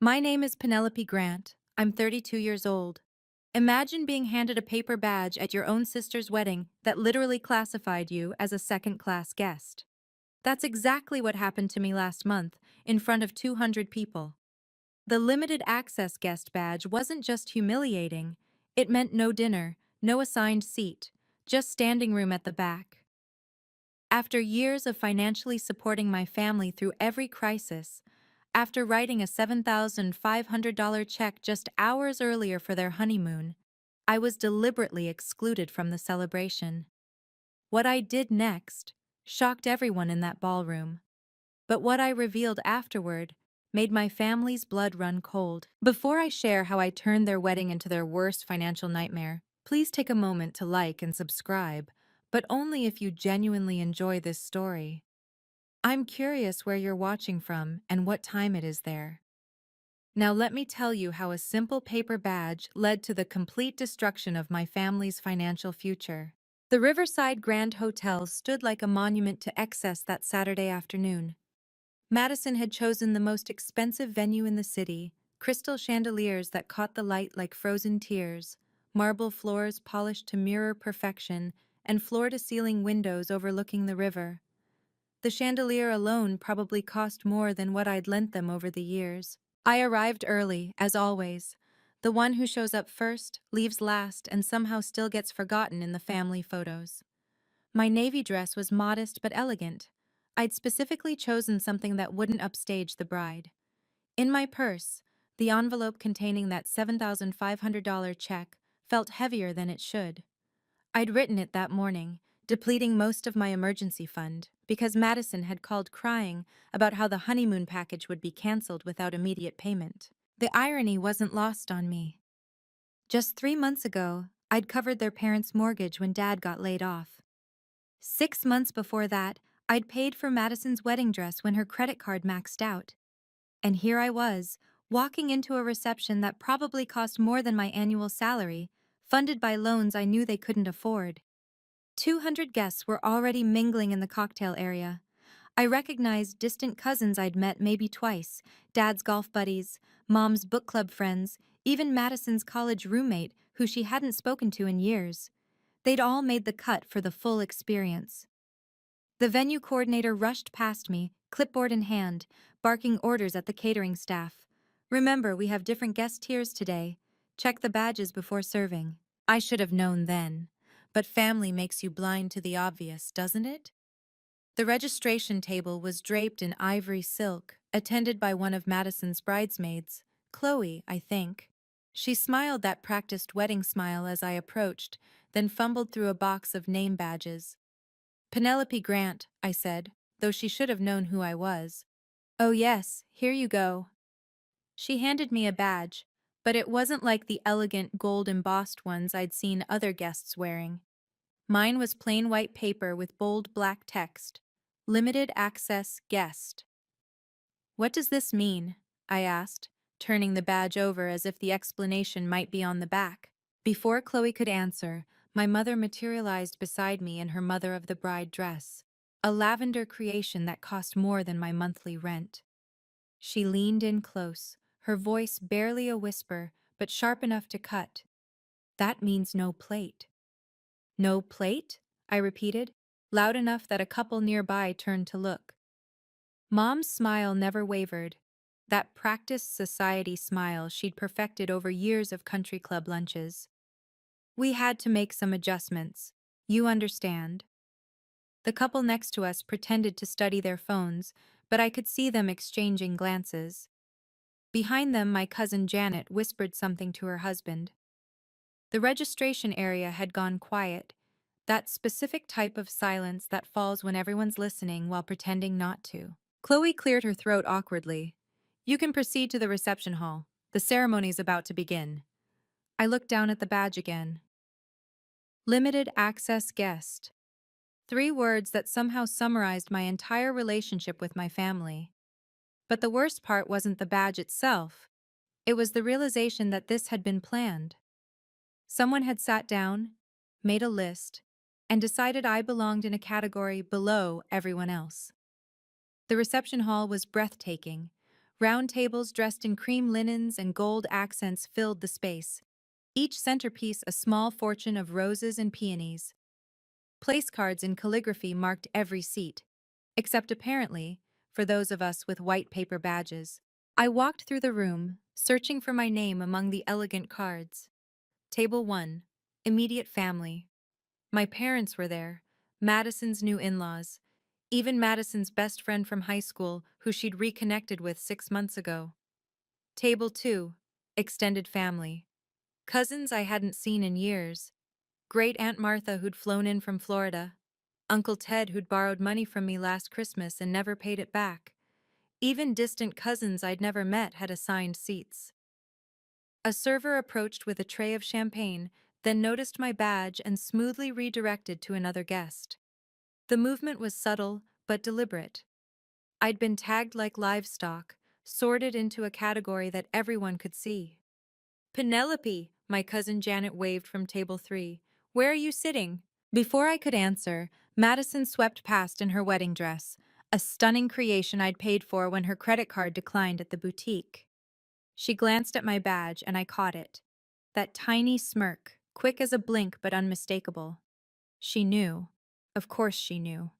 My name is Penelope Grant. I'm 32 years old. Imagine being handed a paper badge at your own sister's wedding that literally classified you as a second-class guest. That's exactly what happened to me last month, in front of 200 people. The limited access guest badge wasn't just humiliating, it meant no dinner, no assigned seat, just standing room at the back. After years of financially supporting my family through every crisis, after writing a $7,500 check just hours earlier for their honeymoon, I was deliberately excluded from the celebration. What I did next shocked everyone in that ballroom, but what I revealed afterward made my family's blood run cold. Before I share how I turned their wedding into their worst financial nightmare, please take a moment to like and subscribe, but only if you genuinely enjoy this story. I'm curious where you're watching from and what time it is there. Now let me tell you how a simple paper badge led to the complete destruction of my family's financial future. The Riverside Grand Hotel stood like a monument to excess that Saturday afternoon. Madison had chosen the most expensive venue in the city, crystal chandeliers that caught the light like frozen tears, marble floors polished to mirror perfection, and floor-to-ceiling windows overlooking the river. The chandelier alone probably cost more than what I'd lent them over the years. I arrived early, as always. The one who shows up first, leaves last, and somehow still gets forgotten in the family photos. My navy dress was modest but elegant. I'd specifically chosen something that wouldn't upstage the bride. In my purse, the envelope containing that $7,500 check felt heavier than it should. I'd written it that morning, depleting most of my emergency fund, because Madison had called crying about how the honeymoon package would be canceled without immediate payment. The irony wasn't lost on me. Just 3 months ago, I'd covered their parents' mortgage when Dad got laid off. 6 months before that, I'd paid for Madison's wedding dress when her credit card maxed out. And here I was, walking into a reception that probably cost more than my annual salary, funded by loans I knew they couldn't afford. 200 guests were already mingling in the cocktail area. I recognized distant cousins I'd met maybe twice, Dad's golf buddies, Mom's book club friends, even Madison's college roommate, who she hadn't spoken to in years. They'd all made the cut for the full experience. The venue coordinator rushed past me, clipboard in hand, barking orders at the catering staff. "Remember, we have different guest tiers today. Check the badges before serving." I should have known then. But family makes you blind to the obvious, doesn't it? The registration table was draped in ivory silk, attended by one of Madison's bridesmaids, Chloe, I think. She smiled that practiced wedding smile as I approached, then fumbled through a box of name badges. "Penelope Grant," I said, though she should have known who I was. "Oh yes, here you go." She handed me a badge, but it wasn't like the elegant gold-embossed ones I'd seen other guests wearing. Mine was plain white paper with bold black text. Limited access guest. "What does this mean?" I asked, turning the badge over as if the explanation might be on the back. Before Chloe could answer, my mother materialized beside me in her mother of the bride dress, a lavender creation that cost more than my monthly rent. She leaned in close, her voice barely a whisper, but sharp enough to cut. "That means no plate." "No plate?" I repeated, loud enough that a couple nearby turned to look. Mom's smile never wavered, that practiced society smile she'd perfected over years of country club lunches. "We had to make some adjustments. You understand." The couple next to us pretended to study their phones, but I could see them exchanging glances. Behind them, my cousin Janet whispered something to her husband. The registration area had gone quiet, that specific type of silence that falls when everyone's listening while pretending not to. Chloe cleared her throat awkwardly. "You can proceed to the reception hall. The ceremony's about to begin." I looked down at the badge again. Limited access guest. 3 words that somehow summarized my entire relationship with my family. But the worst part wasn't the badge itself. It was the realization that this had been planned. Someone had sat down, made a list, and decided I belonged in a category below everyone else. The reception hall was breathtaking. Round tables dressed in cream linens and gold accents filled the space, each centerpiece a small fortune of roses and peonies. Place cards in calligraphy marked every seat, except apparently for those of us with white paper badges. I walked through the room, searching for my name among the elegant cards. Table 1. Immediate family. My parents were there, Madison's new in-laws, even Madison's best friend from high school who she'd reconnected with 6 months ago. Table 2. Extended family. Cousins I hadn't seen in years. Great Aunt Martha who'd flown in from Florida. Uncle Ted who'd borrowed money from me last Christmas and never paid it back. Even distant cousins I'd never met had assigned seats. A server approached with a tray of champagne, then noticed my badge and smoothly redirected to another guest. The movement was subtle but deliberate. I'd been tagged like livestock, sorted into a category that everyone could see. Penelope, my cousin Janet waved from table 3. Where are you sitting? Before I could answer, Madison swept past in her wedding dress, a stunning creation I'd paid for when her credit card declined at the boutique. She glanced at my badge and I caught it. That tiny smirk, quick as a blink but unmistakable. She knew. Of course she knew.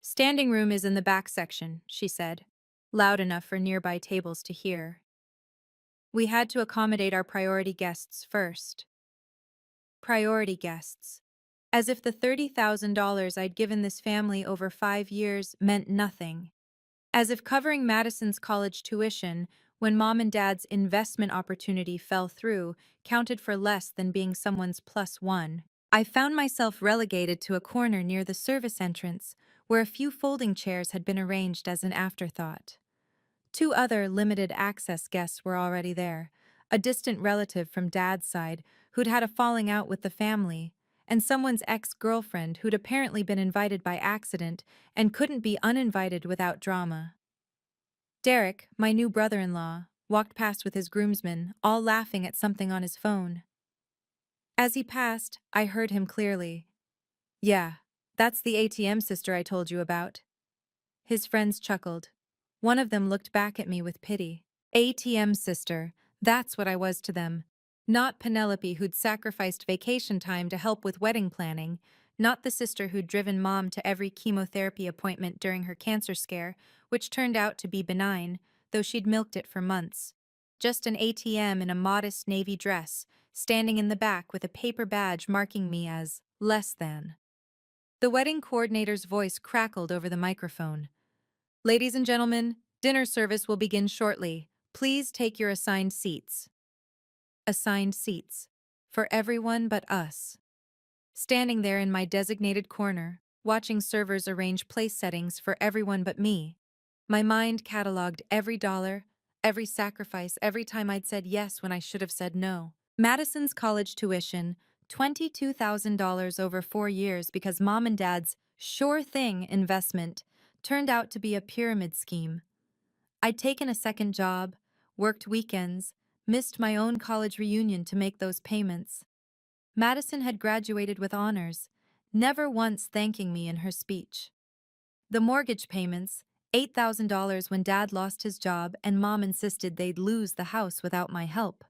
Standing room is in the back section, she said, loud enough for nearby tables to hear. We had to accommodate our priority guests first. Priority guests. As if the $30,000 I'd given this family over 5 years meant nothing. As if covering Madison's college tuition, when Mom and Dad's investment opportunity fell through, counted for less than being someone's plus one. I found myself relegated to a corner near the service entrance, where a few folding chairs had been arranged as an afterthought. 2 other limited access guests were already there, a distant relative from Dad's side who'd had a falling out with the family, and someone's ex-girlfriend who'd apparently been invited by accident and couldn't be uninvited without drama. Derek, my new brother-in-law, walked past with his groomsmen, all laughing at something on his phone. As he passed, I heard him clearly. Yeah, that's the ATM sister I told you about. His friends chuckled. One of them looked back at me with pity. ATM sister, that's what I was to them. Not Penelope who'd sacrificed vacation time to help with wedding planning, not the sister who'd driven Mom to every chemotherapy appointment during her cancer scare, which turned out to be benign, though she'd milked it for months. Just an ATM in a modest navy dress, standing in the back with a paper badge marking me as less than. The wedding coordinator's voice crackled over the microphone. Ladies and gentlemen, dinner service will begin shortly. Please take your assigned seats. Assigned seats. For everyone but us. Standing there in my designated corner, watching servers arrange place settings for everyone but me, my mind cataloged every dollar, every sacrifice, every time I'd said yes when I should have said no. Madison's college tuition, $22,000 over 4 years because Mom and Dad's sure thing investment turned out to be a pyramid scheme. I'd taken a second job, worked weekends, missed my own college reunion to make those payments. Madison had graduated with honors, never once thanking me in her speech. The mortgage payments, $8,000 when Dad lost his job and Mom insisted they'd lose the house without my help.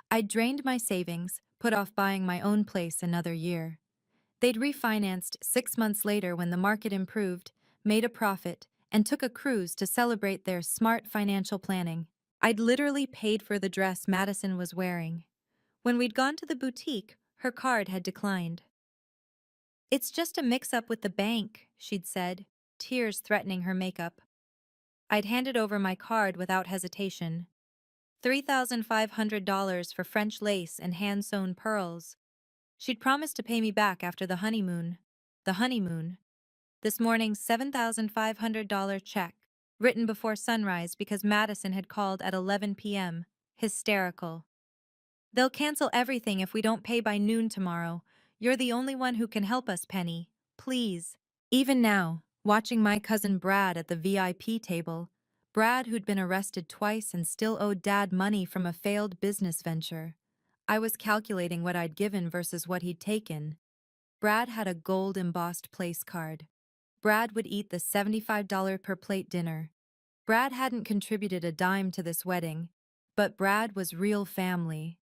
I'd drained my savings, put off buying my own place another year. They'd refinanced 6 months later when the market improved, made a profit, and took a cruise to celebrate their smart financial planning. I'd literally paid for the dress Madison was wearing. When we'd gone to the boutique, her card had declined. It's just a mix-up with the bank, she'd said, tears threatening her makeup. I'd handed over my card without hesitation. $3,500 for French lace and hand-sewn pearls. She'd promised to pay me back after the honeymoon. The honeymoon. This morning's $7,500 check, written before sunrise because Madison had called at 11 p.m. Hysterical. They'll cancel everything if we don't pay by noon tomorrow. You're the only one who can help us, Penny. Please. Even now, watching my cousin Brad at the VIP table, Brad who'd been arrested twice and still owed Dad money from a failed business venture. I was calculating what I'd given versus what he'd taken. Brad had a gold-embossed place card. Brad would eat the $75 per plate dinner. Brad hadn't contributed a dime to this wedding, but Brad was real family.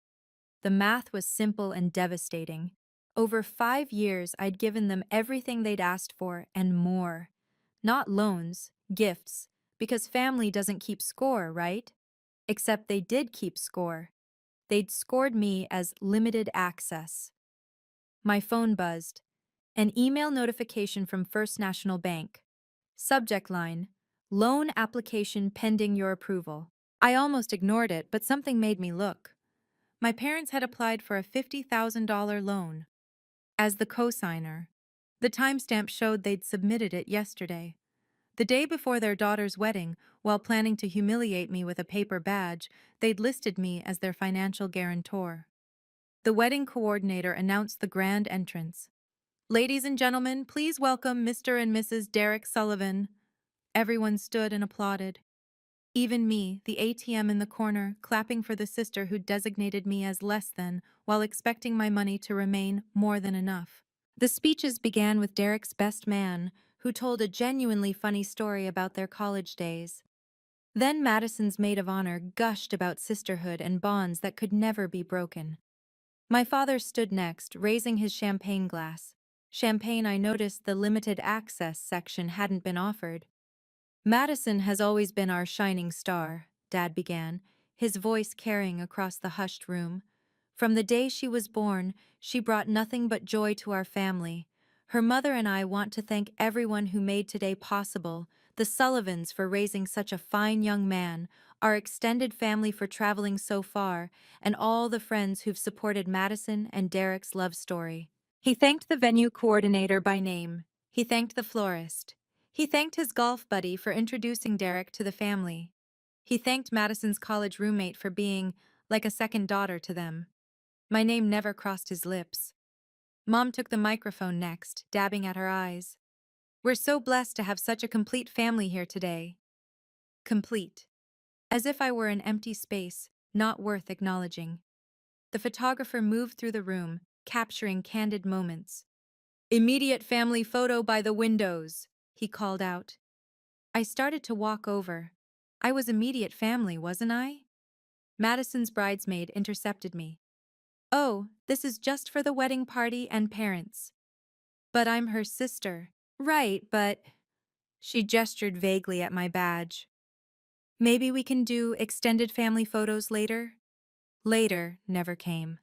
The math was simple and devastating. Over 5 years, I'd given them everything they'd asked for and more. Not loans, gifts, because family doesn't keep score, right? Except they did keep score. They'd scored me as limited access. My phone buzzed. An email notification from First National Bank. Subject line: Loan application pending your approval. I almost ignored it, but something made me look. My parents had applied for a $50,000 loan. As the cosigner, the timestamp showed they'd submitted it yesterday. The day before their daughter's wedding, while planning to humiliate me with a paper badge, they'd listed me as their financial guarantor. The wedding coordinator announced the grand entrance. "Ladies and gentlemen, please welcome Mr. and Mrs. Derek Sullivan." Everyone stood and applauded. Even me, the ATM in the corner, clapping for the sister who designated me as less than, while expecting my money to remain more than enough. The speeches began with Derek's best man, who told a genuinely funny story about their college days. Then Madison's maid of honor gushed about sisterhood and bonds that could never be broken. My father stood next, raising his champagne glass. Champagne I noticed the limited access section hadn't been offered. "Madison has always been our shining star," Dad began, his voice carrying across the hushed room. "From the day she was born, she brought nothing but joy to our family. Her mother and I want to thank everyone who made today possible, the Sullivans for raising such a fine young man, our extended family for traveling so far, and all the friends who've supported Madison and Derek's love story." He thanked the venue coordinator by name. He thanked the florist. He thanked his golf buddy for introducing Derek to the family. He thanked Madison's college roommate for being like a second daughter to them. My name never crossed his lips. Mom took the microphone next, dabbing at her eyes. "We're so blessed to have such a complete family here today." Complete. As if I were an empty space, not worth acknowledging. The photographer moved through the room, capturing candid moments. "Immediate family photo by the windows," he called out. I started to walk over. I was immediate family, wasn't I? Madison's bridesmaid intercepted me. "Oh, this is just for the wedding party and parents." "But I'm her sister." "Right, but—" She gestured vaguely at my badge. "Maybe we can do extended family photos later?" Later never came.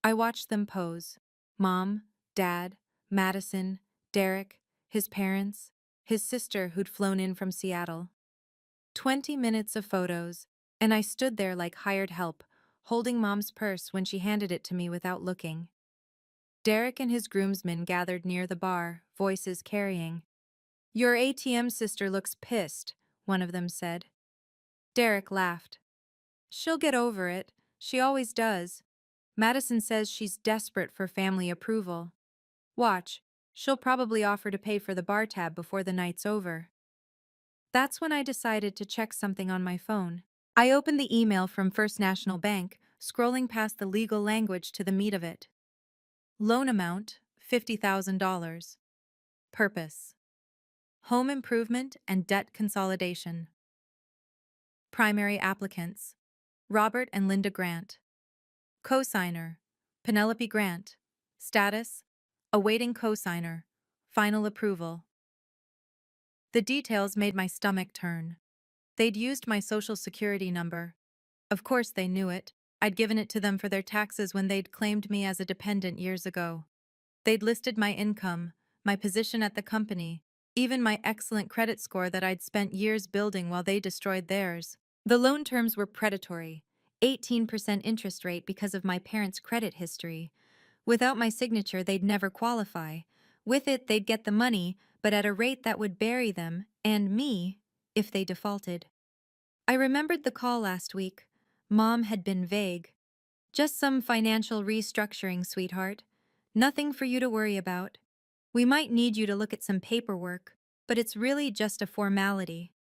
I watched them pose. Mom, Dad, Madison, Derek, his parents, his sister who'd flown in from Seattle. 20 minutes of photos, and I stood there like hired help, holding Mom's purse when she handed it to me without looking. Derek and his groomsmen gathered near the bar, voices carrying. "Your ATM sister looks pissed," one of them said. Derek laughed. "She'll get over it. She always does. Madison says she's desperate for family approval. Watch, she'll probably offer to pay for the bar tab before the night's over." That's when I decided to check something on my phone. I opened the email from First National Bank, scrolling past the legal language to the meat of it. Loan amount, $50,000. Purpose: home improvement and debt consolidation. Primary applicants: Robert and Linda Grant. Cosigner: Penelope Grant. Status: awaiting cosigner. Final approval. The details made my stomach turn. They'd used my social security number. Of course they knew it. I'd given it to them for their taxes when they'd claimed me as a dependent years ago. They'd listed my income, my position at the company, even my excellent credit score that I'd spent years building while they destroyed theirs. The loan terms were predatory, 18% interest rate because of my parents' credit history. Without my signature, they'd never qualify. With it, they'd get the money, but at a rate that would bury them, and me, if they defaulted. I remembered the call last week. Mom had been vague. "Just some financial restructuring, sweetheart. Nothing for you to worry about. We might need you to look at some paperwork, but it's really just a formality."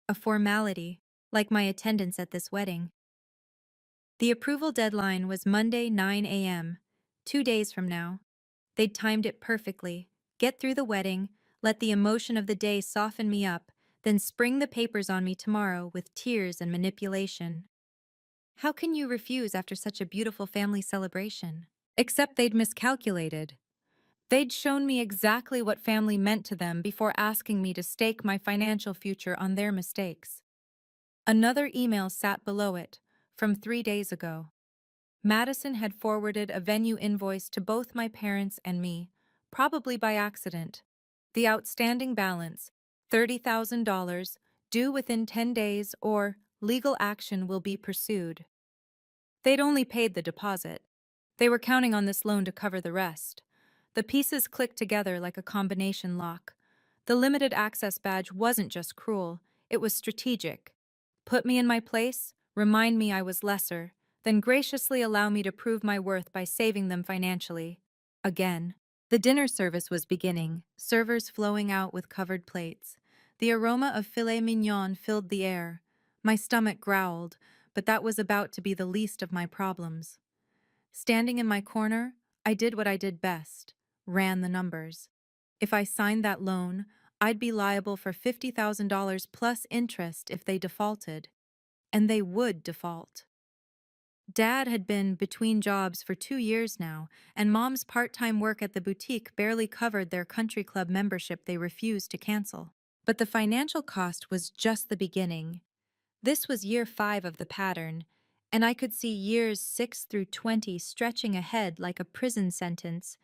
A formality, like my attendance at this wedding. The approval deadline was Monday, 9 a.m., 2 days from now. They'd timed it perfectly. Get through the wedding, let the emotion of the day soften me up, then spring the papers on me tomorrow with tears and manipulation. How can you refuse after such a beautiful family celebration? Except they'd miscalculated. They'd shown me exactly what family meant to them before asking me to stake my financial future on their mistakes. Another email sat below it, from 3 days ago. Madison had forwarded a venue invoice to both my parents and me, probably by accident. The outstanding balance, $30,000, due within 10 days or legal action will be pursued. They'd only paid the deposit. They were counting on this loan to cover the rest. The pieces clicked together like a combination lock. The limited access badge wasn't just cruel, it was strategic. Put me in my place, remind me I was lesser, then graciously allow me to prove my worth by saving them financially. Again. The dinner service was beginning, servers flowing out with covered plates. The aroma of filet mignon filled the air. My stomach growled, but that was about to be the least of my problems. Standing in my corner, I did what I did best, ran the numbers. If I signed that loan, I'd be liable for $50,000 plus interest if they defaulted. And they would default. Dad had been between jobs for 2 years now, and Mom's part-time work at the boutique barely covered their country club membership they refused to cancel. But the financial cost was just the beginning. This was year 5 of the pattern, and I could see years 6 through 20 stretching ahead like a prison sentence.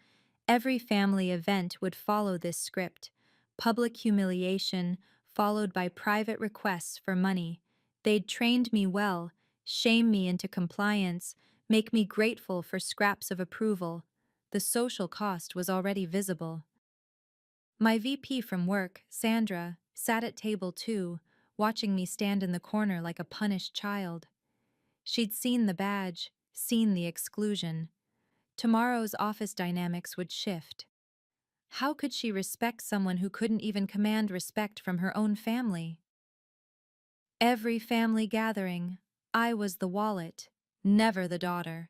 Every family event would follow this script. Public humiliation, followed by private requests for money. They'd trained me well, shame me into compliance, make me grateful for scraps of approval. The social cost was already visible. My VP from work, Sandra, sat at table 2, watching me stand in the corner like a punished child. She'd seen the badge, seen the exclusion. Tomorrow's office dynamics would shift. How could she respect someone who couldn't even command respect from her own family? Every family gathering, I was the wallet, never the daughter.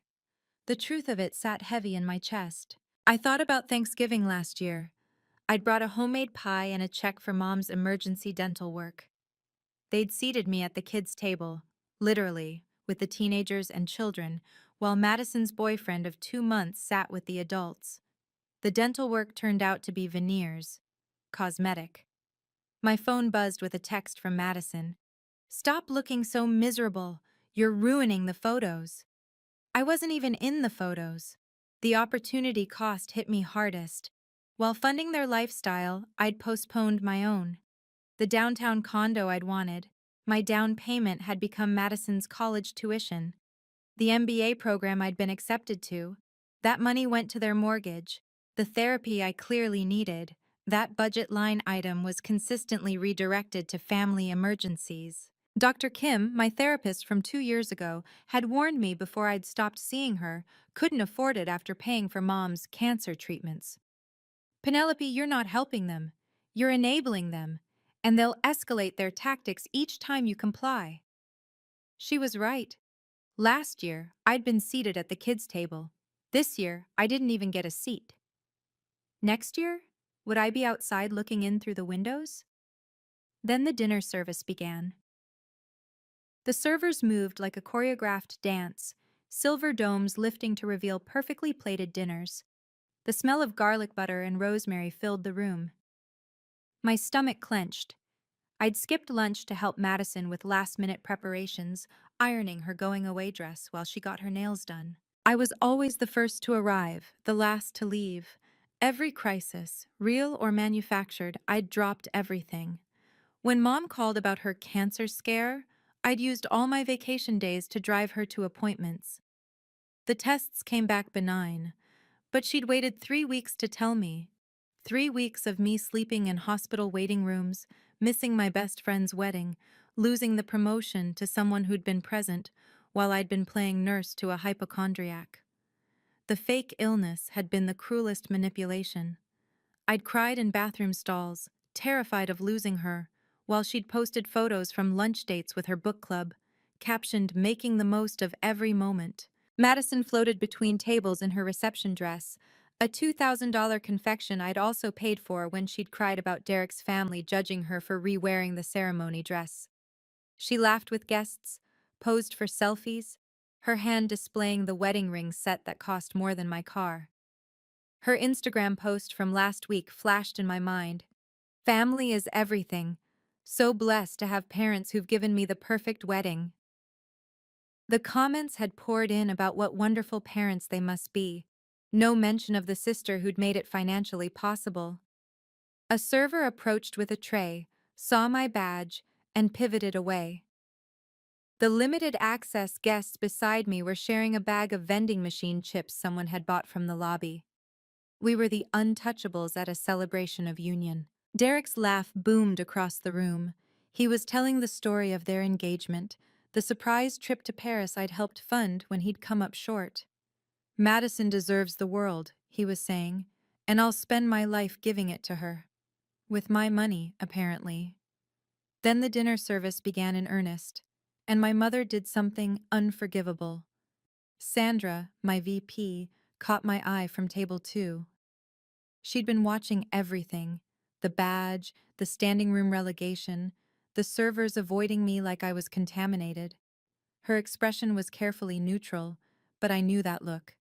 The truth of it sat heavy in my chest. I thought about Thanksgiving last year. I'd brought a homemade pie and a check for Mom's emergency dental work. They'd seated me at the kids' table, literally, with the teenagers and children, while Madison's boyfriend of 2 months sat with the adults. The dental work turned out to be veneers, cosmetic. My phone buzzed with a text from Madison. "Stop looking so miserable. You're ruining the photos." I wasn't even in the photos. The opportunity cost hit me hardest. While funding their lifestyle, I'd postponed my own. The downtown condo I'd wanted. My down payment had become Madison's college tuition. The MBA program I'd been accepted to. That money went to their mortgage. The therapy I clearly needed. That budget line item was consistently redirected to family emergencies. Dr. Kim, my therapist from 2 years ago, had warned me before I'd stopped seeing her, couldn't afford it after paying for Mom's cancer treatments. "Penelope, you're not helping them. You're enabling them, and they'll escalate their tactics each time you comply." She was right. Last year, I'd been seated at the kids' table. This year, I didn't even get a seat. Next year, would I be outside looking in through the windows? Then the dinner service began. The servers moved like a choreographed dance, silver domes lifting to reveal perfectly plated dinners. The smell of garlic butter and rosemary filled the room. My stomach clenched. I'd skipped lunch to help Madison with last-minute preparations, ironing her going-away dress while she got her nails done. I was always the first to arrive, the last to leave. Every crisis, real or manufactured, I'd dropped everything. When Mom called about her cancer scare, I'd used all my vacation days to drive her to appointments. The tests came back benign, but she'd waited 3 weeks to tell me. 3 weeks of me sleeping in hospital waiting rooms, missing my best friend's wedding, losing the promotion to someone who'd been present while I'd been playing nurse to a hypochondriac. The fake illness had been the cruelest manipulation. I'd cried in bathroom stalls, terrified of losing her, while she'd posted photos from lunch dates with her book club, captioned "making the most of every moment." Madison floated between tables in her reception dress, A $2,000 confection I'd also paid for when she'd cried about Derek's family judging her for re-wearing the ceremony dress. She laughed with guests, posed for selfies, her hand displaying the wedding ring set that cost more than my car. Her Instagram post from last week flashed in my mind. Family is everything. So blessed to have parents who've given me the perfect wedding. The comments had poured in about what wonderful parents they must be. No mention of the sister who'd made it financially possible. A server approached with a tray, saw my badge, and pivoted away. The limited access guests beside me were sharing a bag of vending machine chips someone had bought from the lobby. We were the untouchables at a celebration of union. Derek's laugh boomed across the room. He was telling the story of their engagement, the surprise trip to Paris I'd helped fund when he'd come up short. Madison deserves the world, he was saying, and I'll spend my life giving it to her. With my money, apparently. Then the dinner service began in earnest, and my mother did something unforgivable. Sandra, my VP, caught my eye from table 2. She'd been watching everything, the badge, the standing room relegation, the servers avoiding me like I was contaminated. Her expression was carefully neutral, but I knew that look.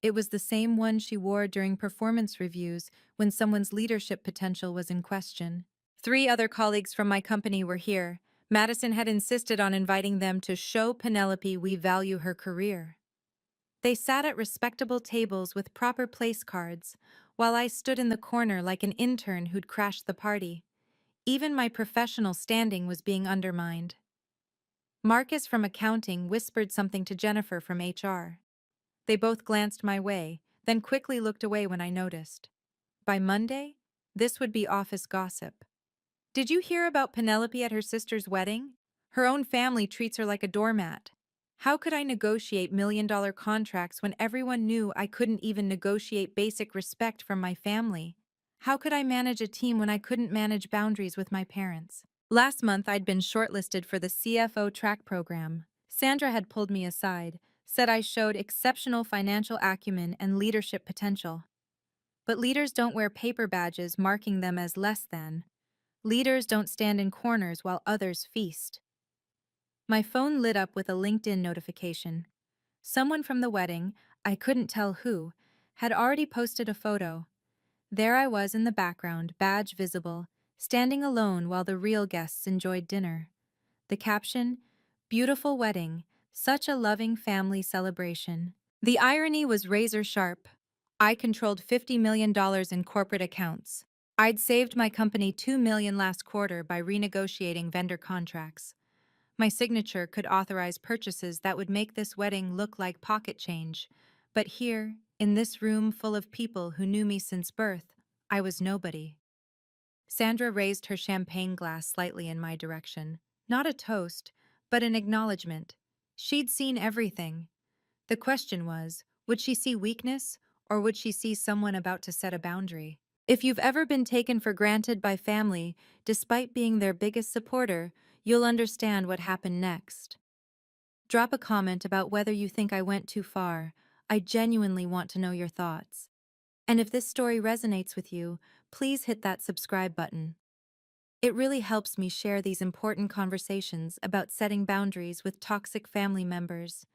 It was the same one she wore during performance reviews when someone's leadership potential was in question. 3 other colleagues from my company were here. Madison had insisted on inviting them to show Penelope we value her career. They sat at respectable tables with proper place cards, while I stood in the corner like an intern who'd crashed the party. Even my professional standing was being undermined. Marcus from accounting whispered something to Jennifer from HR. They both glanced my way, then quickly looked away when I noticed. By Monday, this would be office gossip. Did you hear about Penelope at her sister's wedding? Her own family treats her like a doormat. How could I negotiate million-dollar contracts when everyone knew I couldn't even negotiate basic respect from my family? How could I manage a team when I couldn't manage boundaries with my parents? Last month, I'd been shortlisted for the CFO track program. Sandra had pulled me aside, said I showed exceptional financial acumen and leadership potential. But leaders don't wear paper badges marking them as less than. Leaders don't stand in corners while others feast. My phone lit up with a LinkedIn notification. Someone from the wedding, I couldn't tell who, had already posted a photo. There I was in the background, badge visible, standing alone while the real guests enjoyed dinner. The caption, "Beautiful wedding, such a loving family celebration." The irony was razor sharp. I controlled $50 million in corporate accounts. I'd saved my company $2 million last quarter by renegotiating vendor contracts. My signature could authorize purchases that would make this wedding look like pocket change. But here, in this room full of people who knew me since birth, I was nobody. Sandra raised her champagne glass slightly in my direction. Not a toast, but an acknowledgement. She'd seen everything. The question was, would she see weakness, or would she see someone about to set a boundary? If you've ever been taken for granted by family, despite being their biggest supporter, you'll understand what happened next. Drop a comment about whether you think I went too far. I genuinely want to know your thoughts. And if this story resonates with you, please hit that subscribe button. It really helps me share these important conversations about setting boundaries with toxic family members.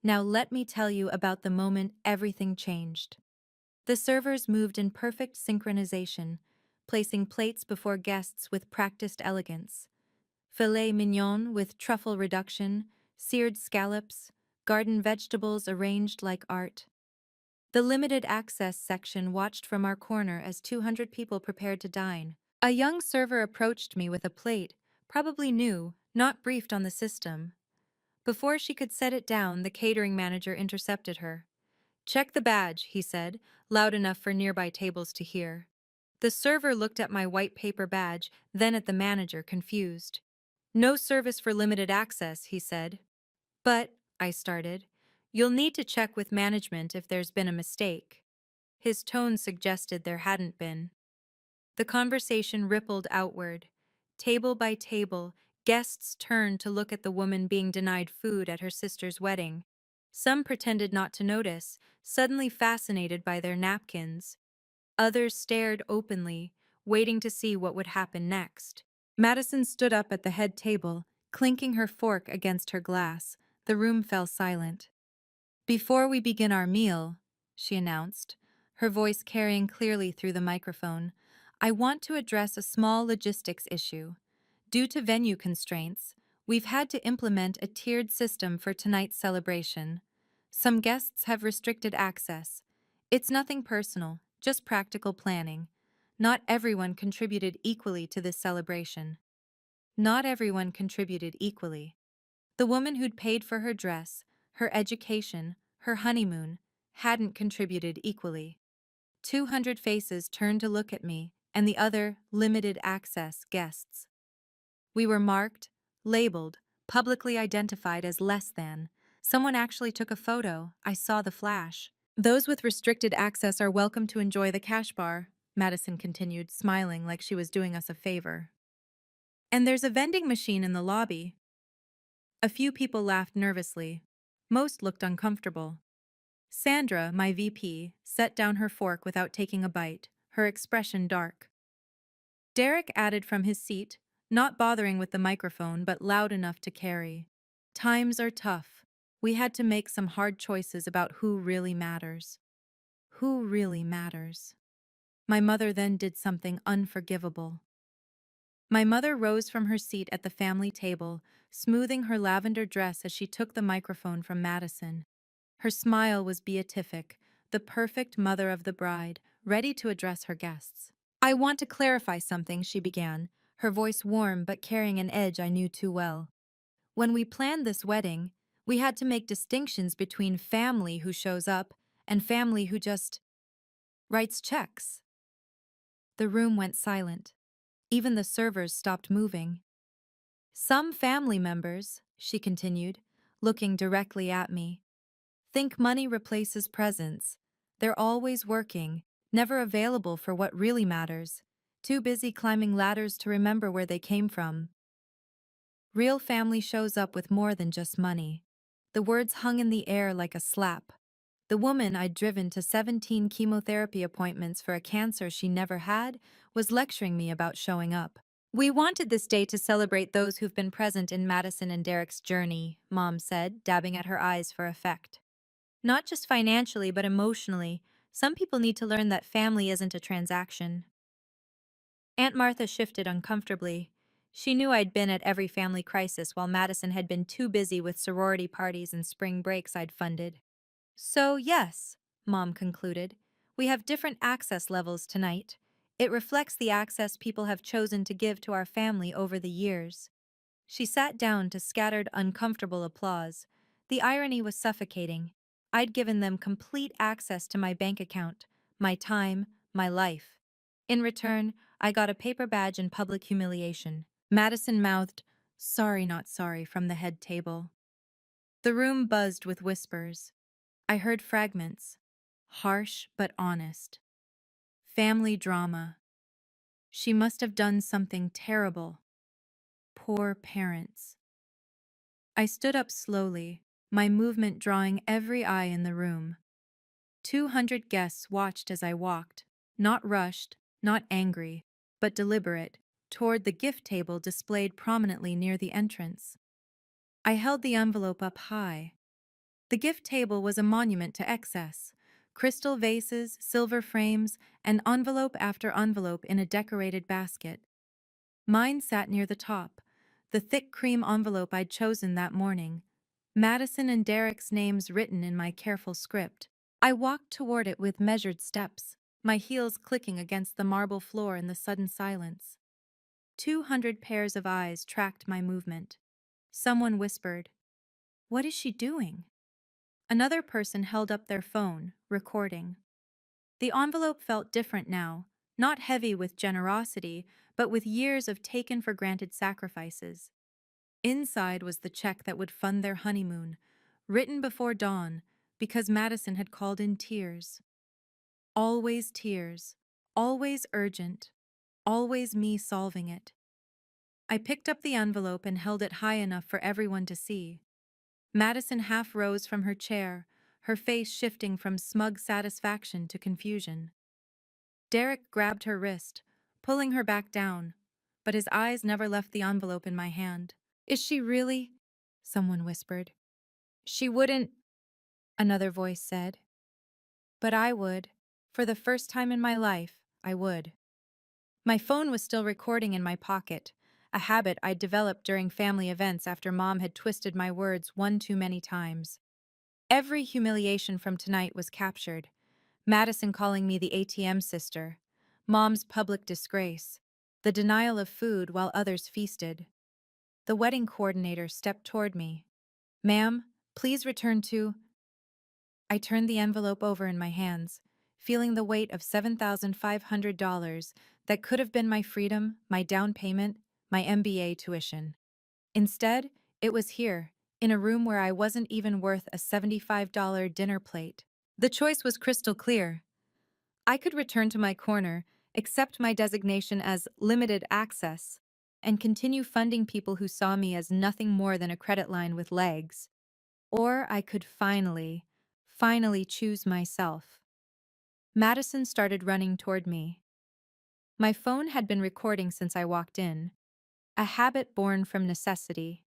Now let me tell you about the moment everything changed. The servers moved in perfect synchronization, placing plates before guests with practiced elegance. Filet mignon with truffle reduction, seared scallops, garden vegetables arranged like art. The limited access section watched from our corner as 200 people prepared to dine. A young server approached me with a plate, probably new, not briefed on the system. Before she could set it down, the catering manager intercepted her. "Check the badge," he said, loud enough for nearby tables to hear. The server looked at my white paper badge, then at the manager, confused. "No service for limited access," he said. "But," I started, "you'll need to check with management if there's been a mistake." His tone suggested there hadn't been. The conversation rippled outward. Table by table, guests turned to look at the woman being denied food at her sister's wedding. Some pretended not to notice, suddenly fascinated by their napkins. Others stared openly, waiting to see what would happen next. Madison stood up at the head table, clinking her fork against her glass. The room fell silent. "Before we begin our meal," she announced, her voice carrying clearly through the microphone, "I want to address a small logistics issue. Due to venue constraints, we've had to implement a tiered system for tonight's celebration. Some guests have restricted access. It's nothing personal, just practical planning. Not everyone contributed equally to this celebration." Not everyone contributed equally. The woman who'd paid for her dress, her education, her honeymoon, hadn't contributed equally. 200 faces turned to look at me and the other limited access guests. We were marked, labeled, publicly identified as less than. Someone actually took a photo. I saw the flash. "Those with restricted access are welcome to enjoy the cash bar," Madison continued, smiling like she was doing us a favor. "And there's a vending machine in the lobby." A few people laughed nervously. Most looked uncomfortable. Sandra, my VP, set down her fork without taking a bite, her expression dark. Derek added from his seat, not bothering with the microphone but loud enough to carry. "Times are tough. We had to make some hard choices about who really matters." Who really matters? My mother then did something unforgivable. My mother rose from her seat at the family table, smoothing her lavender dress as she took the microphone from Madison. Her smile was beatific, the perfect mother of the bride, ready to address her guests. "I want to clarify something," she began, her voice warm but carrying an edge I knew too well. "When we planned this wedding, we had to make distinctions between family who shows up and family who just writes checks." The room went silent. Even the servers stopped moving. "Some family members," she continued, looking directly at me, "think money replaces presence. They're always working, never available for what really matters, too busy climbing ladders to remember where they came from. Real family shows up with more than just money." The words hung in the air like a slap. The woman I'd driven to 17 chemotherapy appointments for a cancer she never had was lecturing me about showing up. "We wanted this day to celebrate those who've been present in Madison and Derek's journey," Mom said, dabbing at her eyes for effect. "Not just financially, but emotionally. Some people need to learn that family isn't a transaction." Aunt Martha shifted uncomfortably. She knew I'd been at every family crisis while Madison had been too busy with sorority parties and spring breaks I'd funded. "So, yes," Mom concluded, "we have different access levels tonight. It reflects the access people have chosen to give to our family over the years." She sat down to scattered, uncomfortable applause. The irony was suffocating. I'd given them complete access to my bank account, my time, my life. In return, I got a paper badge and public humiliation. Madison mouthed, "Sorry, not sorry," from the head table. The room buzzed with whispers. I heard fragments. Harsh but honest. "Family drama. She must have done something terrible. Poor parents." I stood up slowly, my movement drawing every eye in the room. 200 guests watched as I walked, not rushed, not angry, but deliberate, toward the gift table displayed prominently near the entrance. I held the envelope up high. The gift table was a monument to excess. Crystal vases, silver frames, and envelope after envelope in a decorated basket. Mine sat near the top, the thick cream envelope I'd chosen that morning, Madison and Derek's names written in my careful script. I walked toward it with measured steps, my heels clicking against the marble floor in the sudden silence. 200 pairs of eyes tracked my movement. Someone whispered, "What is she doing?" Another person held up their phone, recording. The envelope felt different now, not heavy with generosity, but with years of taken-for-granted sacrifices. Inside was the check that would fund their honeymoon, written before dawn, because Madison had called in tears. Always tears, always urgent, always me solving it. I picked up the envelope and held it high enough for everyone to see. Madison half rose from her chair, her face shifting from smug satisfaction to confusion. Derek grabbed her wrist, pulling her back down, but his eyes never left the envelope in my hand. Is she really? Someone whispered. She wouldn't, another voice said. But I would. For the first time in my life, I would. My phone was still recording in my pocket, a habit I'd developed during family events after Mom had twisted my words one too many times. Every humiliation from tonight was captured. Madison calling me the ATM sister, Mom's public disgrace, the denial of food while others feasted. The wedding coordinator stepped toward me. Ma'am, please return to... I turned the envelope over in my hands, feeling the weight of $7,500 that could have been my freedom, my down payment, my MBA tuition. Instead, it was here, in a room where I wasn't even worth a $75 dinner plate. The choice was crystal clear. I could return to my corner, accept my designation as limited access, and continue funding people who saw me as nothing more than a credit line with legs. Or I could finally choose myself. Madison started running toward me. My phone had been recording since I walked in, a habit born from necessity.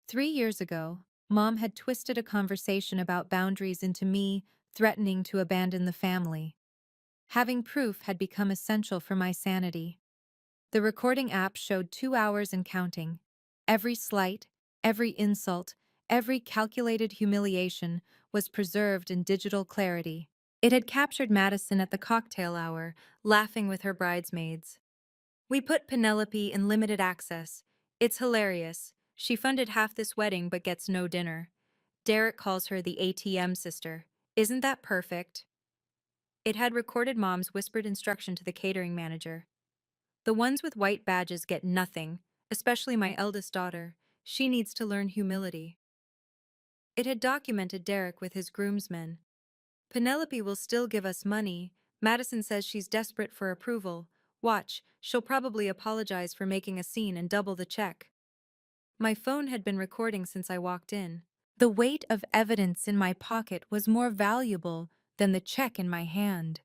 3 years ago, Mom had twisted a conversation about boundaries into me threatening to abandon the family. Having proof had become essential for my sanity. The recording app showed 2 hours and counting. Every slight, every insult, every calculated humiliation was preserved in digital clarity. It had captured Madison at the cocktail hour, laughing with her bridesmaids. We put Penelope in limited access. It's hilarious. She funded half this wedding but gets no dinner. Derek calls her the ATM sister. Isn't that perfect? It had recorded Mom's whispered instruction to the catering manager. The ones with white badges get nothing, especially my eldest daughter. She needs to learn humility. It had documented Derek with his groomsmen. Penelope will still give us money. Madison says she's desperate for approval. Watch, she'll probably apologize for making a scene and double the check. My phone had been recording since I walked in. The weight of evidence in my pocket was more valuable than the check in my hand.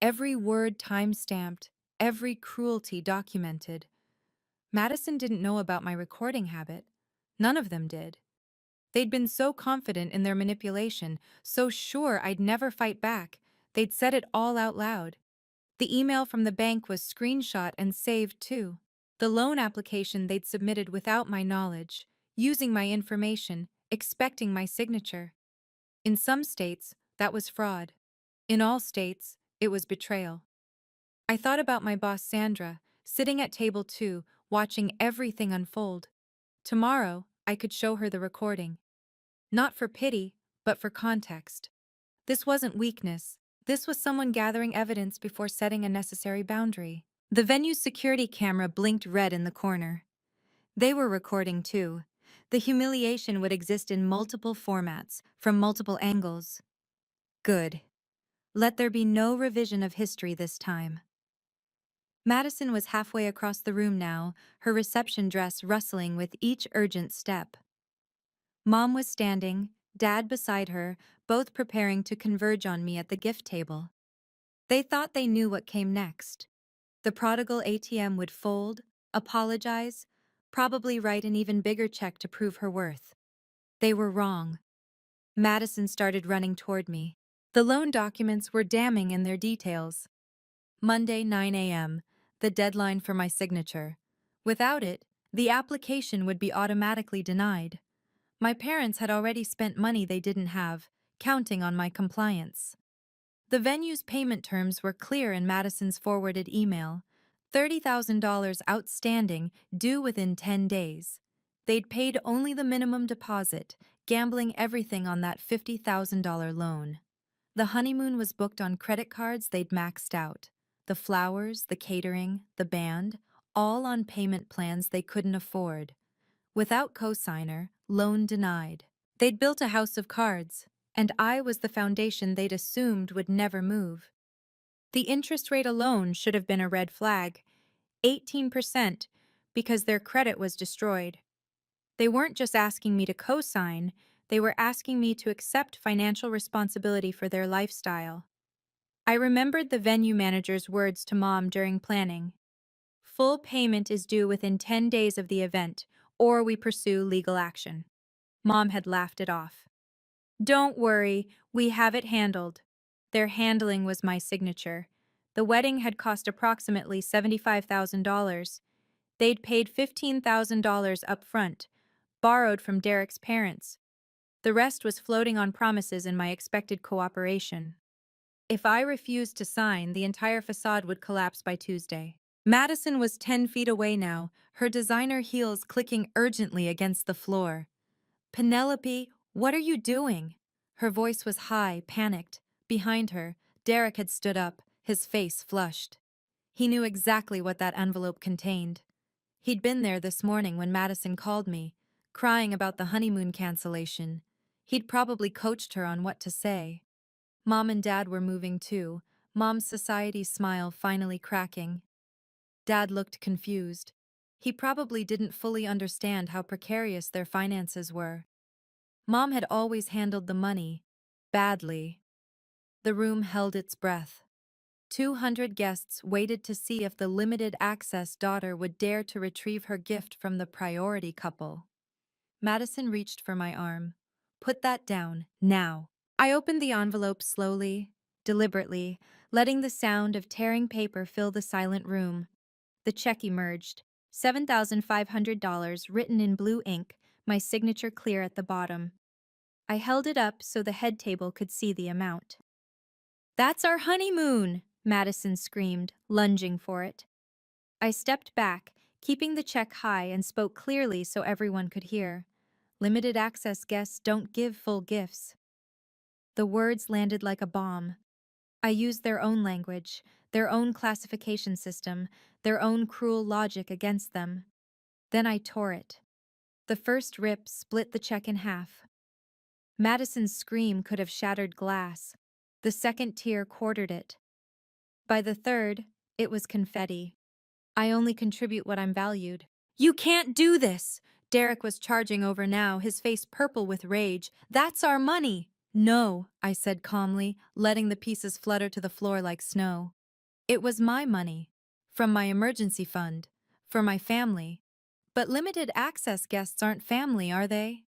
Every word time-stamped, every cruelty documented. Madison didn't know about my recording habit. None of them did. They'd been so confident in their manipulation, so sure I'd never fight back, they'd said it all out loud. The email from the bank was screenshot and saved too. The loan application they'd submitted without my knowledge, using my information, expecting my signature. In some states, that was fraud. In all states, it was betrayal. I thought about my boss Sandra, sitting at table 2, watching everything unfold. Tomorrow, I could show her the recording. Not for pity, but for context. This wasn't weakness. This was someone gathering evidence before setting a necessary boundary. The venue's security camera blinked red in the corner. They were recording too. The humiliation would exist in multiple formats, from multiple angles. Good. Let there be no revision of history this time. Madison was halfway across the room now, her reception dress rustling with each urgent step. Mom was standing, Dad beside her, both preparing to converge on me at the gift table. They thought they knew what came next. The prodigal ATM would fold, apologize, probably write an even bigger check to prove her worth. They were wrong. Madison started running toward me. The loan documents were damning in their details. Monday, 9 a.m., the deadline for my signature. Without it, the application would be automatically denied. My parents had already spent money they didn't have, counting on my compliance. The venue's payment terms were clear in Madison's forwarded email. $30,000 outstanding, due within 10 days. They'd paid only the minimum deposit, gambling everything on that $50,000 loan. The honeymoon was booked on credit cards they'd maxed out. The flowers, the catering, the band, all on payment plans they couldn't afford. Without cosigner, loan denied. They'd built a house of cards, and I was the foundation they'd assumed would never move. The interest rate alone should have been a red flag, 18%, because their credit was destroyed. They weren't just asking me to co-sign, they were asking me to accept financial responsibility for their lifestyle. I remembered the venue manager's words to Mom during planning. Full payment is due within 10 days of the event, or we pursue legal action. Mom had laughed it off. Don't worry, we have it handled. Their handling was my signature. The wedding had cost approximately $75,000. They'd paid $15,000 up front, borrowed from Derek's parents. The rest was floating on promises and my expected cooperation. If I refused to sign, the entire facade would collapse by Tuesday. Madison was 10 feet away now, her designer heels clicking urgently against the floor. Penelope, what are you doing? Her voice was high, panicked. Behind her, Derek had stood up, his face flushed. He knew exactly what that envelope contained. He'd been there this morning when Madison called me, crying about the honeymoon cancellation. He'd probably coached her on what to say. Mom and Dad were moving too, Mom's society smile finally cracking. Dad looked confused. He probably didn't fully understand how precarious their finances were. Mom had always handled the money badly. The room held its breath. 200 guests waited to see if the limited access daughter would dare to retrieve her gift from the priority couple. Madison reached for my arm. Put that down, now. I opened the envelope slowly, deliberately, letting the sound of tearing paper fill the silent room. The check emerged. $7,500 written in blue ink, my signature clear at the bottom. I held it up so the head table could see the amount. That's our honeymoon, Madison screamed, lunging for it. I stepped back, keeping the check high, and spoke clearly so everyone could hear. Limited access guests don't give full gifts. The words landed like a bomb. I used their own language, their own classification system, their own cruel logic against them. Then I tore it. The first rip split the check in half. Madison's scream could have shattered glass. The second tear quartered it. By the third, it was confetti. I only contribute what I'm valued. You can't do this! Derek was charging over now, his face purple with rage. That's our money! No, I said calmly, letting the pieces flutter to the floor like snow. It was my money. From my emergency fund. For my family. But limited access guests aren't family, are they?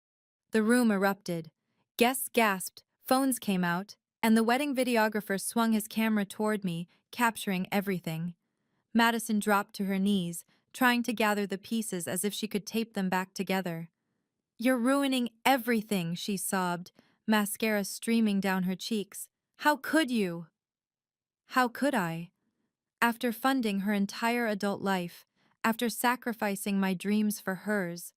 The room erupted. Guests gasped, phones came out, and the wedding videographer swung his camera toward me, capturing everything. Madison dropped to her knees, trying to gather the pieces as if she could tape them back together. You're ruining everything, she sobbed, mascara streaming down her cheeks. How could you? How could I? After funding her entire adult life, after sacrificing my dreams for hers,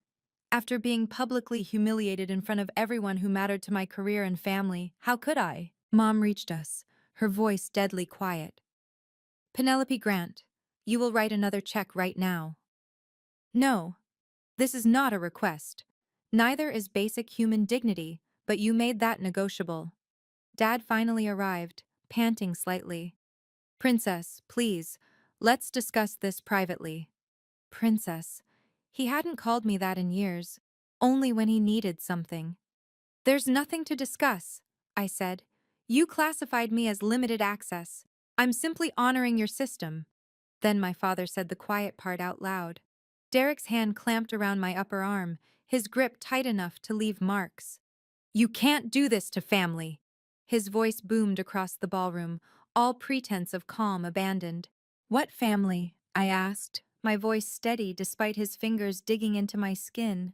after being publicly humiliated in front of everyone who mattered to my career and family, how could I? Mom reached us, her voice deadly quiet. Penelope Grant, you will write another check right now. No, this is not a request. Neither is basic human dignity, but you made that negotiable. Dad finally arrived, panting slightly. Princess, please, let's discuss this privately. Princess. He hadn't called me that in years, only when he needed something. There's nothing to discuss, I said. You classified me as limited access. I'm simply honoring your system. Then my father said the quiet part out loud. Derek's hand clamped around my upper arm, his grip tight enough to leave marks. You can't do this to family. His voice boomed across the ballroom, all pretense of calm abandoned. What family? I asked, my voice steady despite his fingers digging into my skin.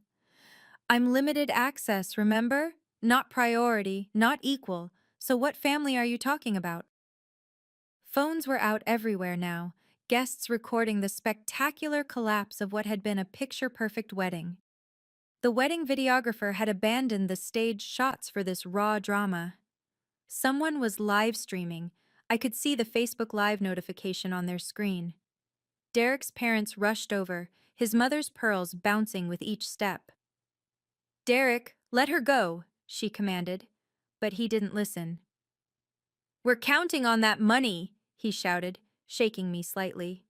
I'm limited access, remember? Not priority, not equal. So what family are you talking about? Phones were out everywhere now, guests recording the spectacular collapse of what had been a picture-perfect wedding. The wedding videographer had abandoned the staged shots for this raw drama. Someone was live streaming. I could see the Facebook Live notification on their screen. Derek's parents rushed over, his mother's pearls bouncing with each step. Derek, let her go, she commanded, but he didn't listen. We're counting on that money, he shouted, shaking me slightly.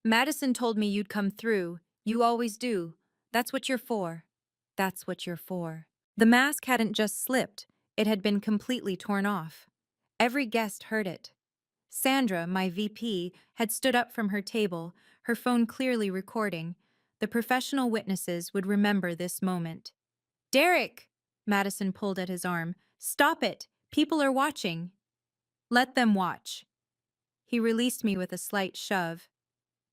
Madison told me you'd come through. You always do. That's what you're for. That's what you're for. The mask hadn't just slipped, it had been completely torn off. Every guest heard it. Sandra, my VP, had stood up from her table, her phone clearly recording. The professional witnesses would remember this moment. Derek! Madison pulled at his arm. Stop it! People are watching. Let them watch. He released me with a slight shove.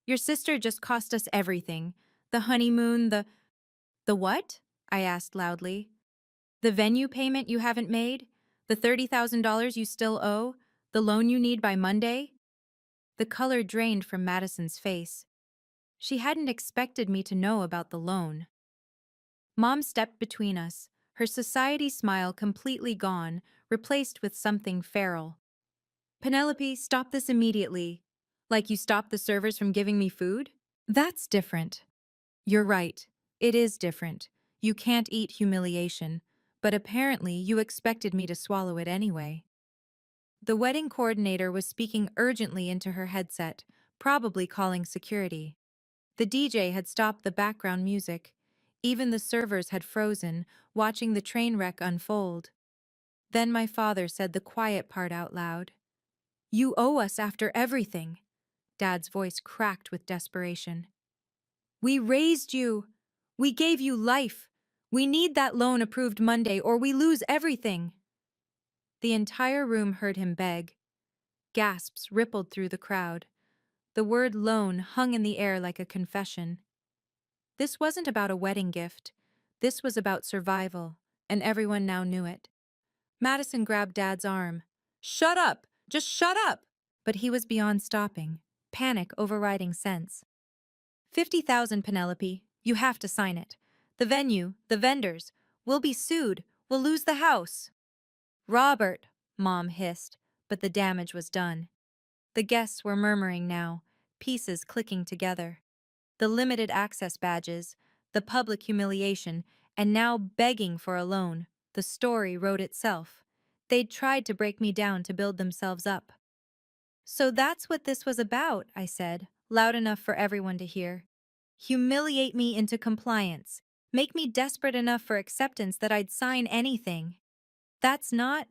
Your sister just cost us everything. The honeymoon, The what? I asked loudly. The venue payment you haven't made? The $30,000 you still owe? The loan you need by Monday? The color drained from Madison's face. She hadn't expected me to know about the loan. Mom stepped between us, her society smile completely gone, replaced with something feral. Penelope, stop this immediately. Like you stopped the servers from giving me food? That's different. You're right. It is different. You can't eat humiliation, but apparently you expected me to swallow it anyway. The wedding coordinator was speaking urgently into her headset, probably calling security. The DJ had stopped the background music. Even the servers had frozen, watching the train wreck unfold. Then my father said the quiet part out loud. You owe us after everything. Dad's voice cracked with desperation. We raised you. We gave you life. We need that loan approved Monday or we lose everything. The entire room heard him beg. Gasps rippled through the crowd. The word loan hung in the air like a confession. This wasn't about a wedding gift. This was about survival, and everyone now knew it. Madison grabbed Dad's arm. Shut up! Just shut up! But he was beyond stopping, panic overriding sense. 50,000, Penelope. You have to sign it. The venue, the vendors. We'll be sued. We'll lose the house. Robert, Mom hissed, but the damage was done. The guests were murmuring now, pieces clicking together. The limited access badges, the public humiliation, and now begging for a loan. The story wrote itself. They'd tried to break me down to build themselves up. So that's what this was about, I said, loud enough for everyone to hear. Humiliate me into compliance. Make me desperate enough for acceptance that I'd sign anything. That's not,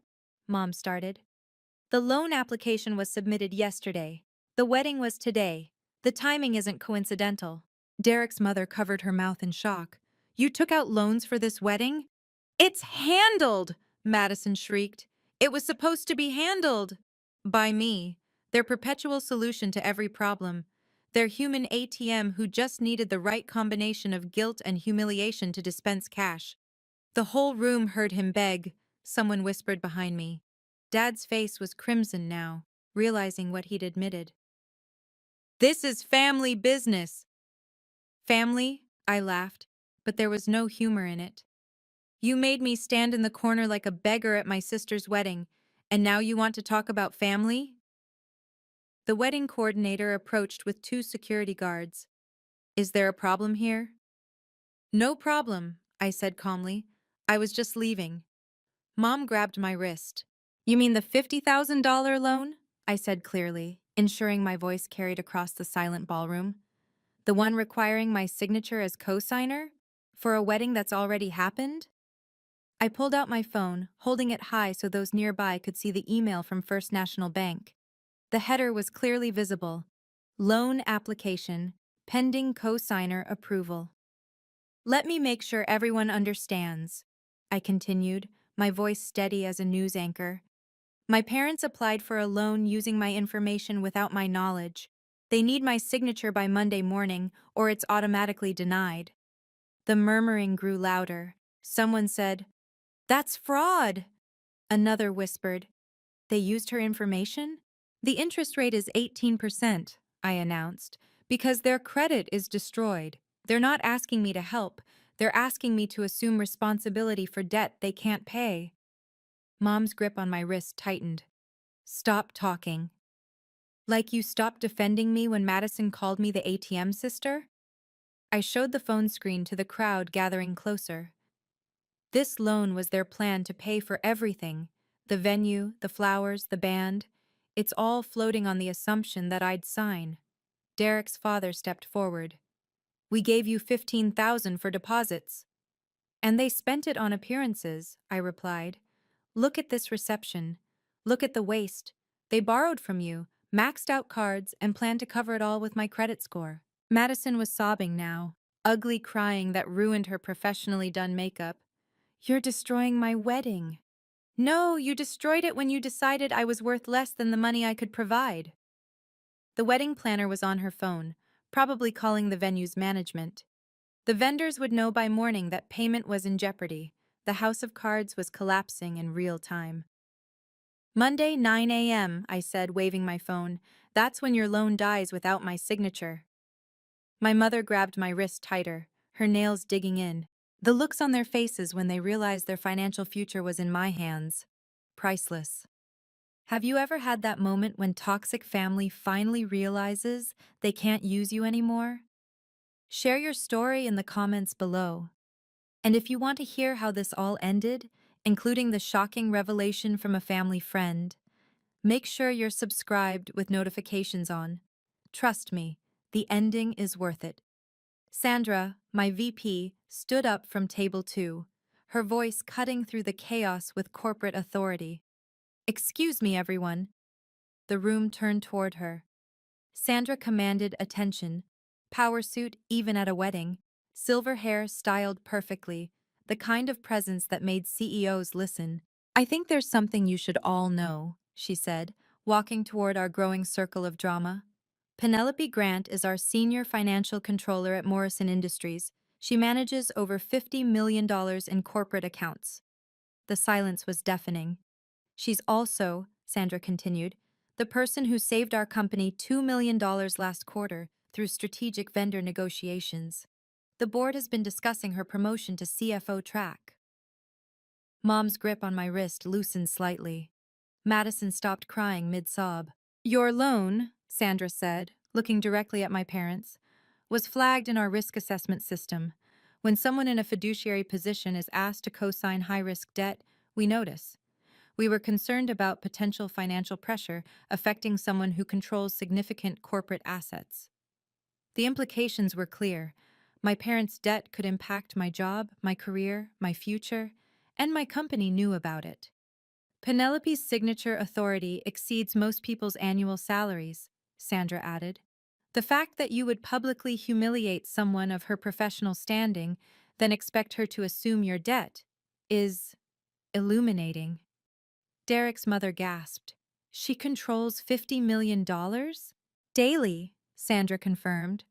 Mom started. The loan application was submitted yesterday. The wedding was today. The timing isn't coincidental. Derek's mother covered her mouth in shock. You took out loans for this wedding? It's handled, Madison shrieked. It was supposed to be handled. By me. Their perpetual solution to every problem. Their human ATM who just needed the right combination of guilt and humiliation to dispense cash. The whole room heard him beg, someone whispered behind me. Dad's face was crimson now, realizing what he'd admitted. This is family business. Family? I laughed, but there was no humor in it. You made me stand in the corner like a beggar at my sister's wedding, and now you want to talk about family? The wedding coordinator approached with 2 security guards. Is there a problem here? No problem, I said calmly. I was just leaving. Mom grabbed my wrist. You mean the $50,000 loan? I said clearly, ensuring my voice carried across the silent ballroom. The one requiring my signature as co-signer? For a wedding that's already happened? I pulled out my phone, holding it high so those nearby could see the email from First National Bank. The header was clearly visible. Loan application, pending co-signer approval. Let me make sure everyone understands, I continued, my voice steady as a news anchor. My parents applied for a loan using my information without my knowledge. They need my signature by Monday morning, or it's automatically denied. The murmuring grew louder. Someone said, That's fraud! Another whispered, They used her information? The interest rate is 18%, I announced, because their credit is destroyed. They're not asking me to help. They're asking me to assume responsibility for debt they can't pay. Mom's grip on my wrist tightened. Stop talking. Like you stopped defending me when Madison called me the ATM sister? I showed the phone screen to the crowd gathering closer. This loan was their plan to pay for everything. The venue, the flowers, the band. It's all floating on the assumption that I'd sign. Derek's father stepped forward. We gave you $15,000 for deposits. And they spent it on appearances, I replied. Look at this reception. Look at the waste. They borrowed from you, maxed out cards, and planned to cover it all with my credit score. Madison was sobbing now, ugly crying that ruined her professionally done makeup. You're destroying my wedding. No, you destroyed it when you decided I was worth less than the money I could provide. The wedding planner was on her phone, probably calling the venue's management. The vendors would know by morning that payment was in jeopardy. The house of cards was collapsing in real time. Monday, 9 a.m., I said, waving my phone. That's when your loan dies without my signature. My mother grabbed my wrist tighter, her nails digging in. The looks on their faces when they realized their financial future was in my hands. Priceless. Have you ever had that moment when toxic family finally realizes they can't use you anymore? Share your story in the comments below. And if you want to hear how this all ended, including the shocking revelation from a family friend, make sure you're subscribed with notifications on. Trust me, the ending is worth it. Sandra, my VP, stood up from table 2, her voice cutting through the chaos with corporate authority. Excuse me, everyone. The room turned toward her. Sandra commanded attention. Power suit even at a wedding. Silver hair styled perfectly. The kind of presence that made CEOs listen. I think there's something you should all know, she said, walking toward our growing circle of drama. Penelope Grant is our senior financial controller at Morrison Industries. She manages over $50 million in corporate accounts. The silence was deafening. She's also, Sandra continued, the person who saved our company $2 million last quarter through strategic vendor negotiations. The board has been discussing her promotion to CFO track. Mom's grip on my wrist loosened slightly. Madison stopped crying mid-sob. Your loan, Sandra said, looking directly at my parents, was flagged in our risk assessment system. When someone in a fiduciary position is asked to co-sign high-risk debt, we notice. We were concerned about potential financial pressure affecting someone who controls significant corporate assets. The implications were clear. My parents' debt could impact my job, my career, my future, and my company knew about it. Penelope's signature authority exceeds most people's annual salaries, Sandra added. The fact that you would publicly humiliate someone of her professional standing, then expect her to assume your debt, is illuminating. Derek's mother gasped. She controls $50 million? Daily, Sandra confirmed.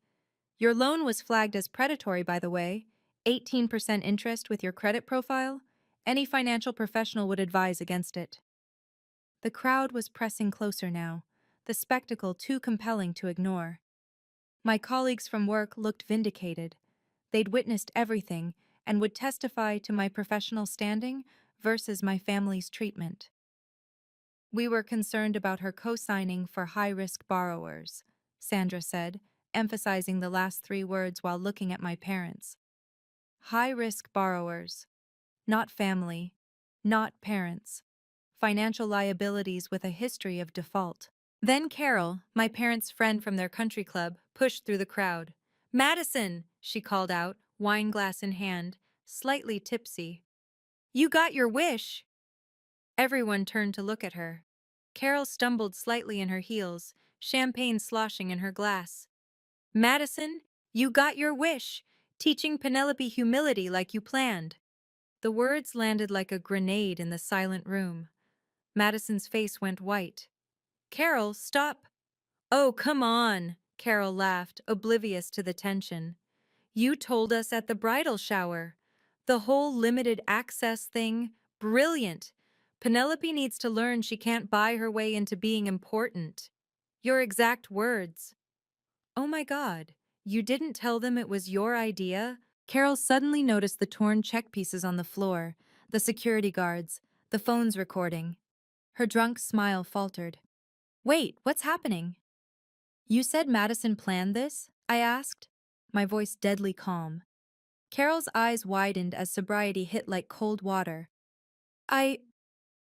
Your loan was flagged as predatory, by the way. 18% interest with your credit profile. Any financial professional would advise against it. The crowd was pressing closer now, the spectacle too compelling to ignore. My colleagues from work looked vindicated. They'd witnessed everything and would testify to my professional standing versus my family's treatment. We were concerned about her co-signing for high-risk borrowers, Sandra said, emphasizing the last 3 words while looking at my parents. High-risk borrowers. Not family. Not parents. Financial liabilities with a history of default. Then Carol, my parents' friend from their country club, pushed through the crowd. Madison, she called out, wine glass in hand, slightly tipsy. You got your wish. Everyone turned to look at her. Carol stumbled slightly in her heels, champagne sloshing in her glass. Madison, you got your wish, teaching Penelope humility like you planned. The words landed like a grenade in the silent room. Madison's face went white. Carol, stop. Oh, come on, Carol laughed, oblivious to the tension. You told us at the bridal shower. The whole limited access thing, brilliant. Penelope needs to learn she can't buy her way into being important. Your exact words. Oh my God, you didn't tell them it was your idea? Carol suddenly noticed the torn check pieces on the floor, the security guards, the phones recording. Her drunk smile faltered. Wait, what's happening? You said Madison planned this? I asked, my voice deadly calm. Carol's eyes widened as sobriety hit like cold water.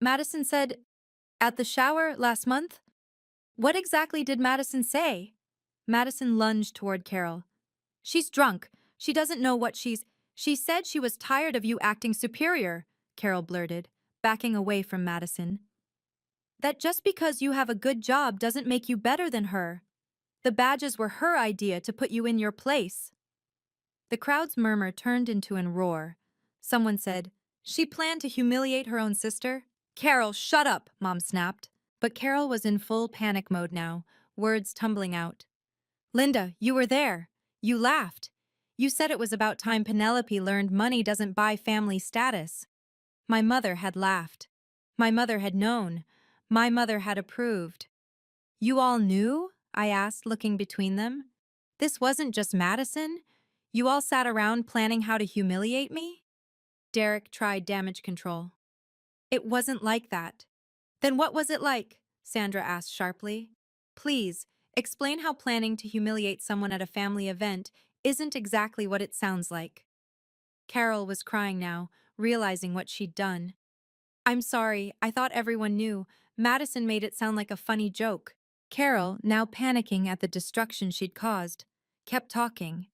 Madison said, at the shower last month? What exactly did Madison say? Madison lunged toward Carol. She's drunk. She doesn't know what she's... She said she was tired of you acting superior, Carol blurted, backing away from Madison. That just because you have a good job doesn't make you better than her. The badges were her idea to put you in your place. The crowd's murmur turned into an roar. Someone said, "She planned to humiliate her own sister?" "Carol, shut up," Mom snapped. But Carol was in full panic mode now, words tumbling out. "Linda, you were there. You laughed. You said it was about time Penelope learned money doesn't buy family status." My mother had laughed. My mother had known. My mother had approved. "You all knew?" I asked, looking between them. "This wasn't just Madison? You all sat around planning how to humiliate me?" Derek tried damage control. "It wasn't like that." "Then what was it like?" Sandra asked sharply. "Please, explain how planning to humiliate someone at a family event isn't exactly what it sounds like." Carol was crying now, realizing what she'd done. "I'm sorry, I thought everyone knew. Madison made it sound like a funny joke." Carol, now panicking at the destruction she'd caused, kept talking,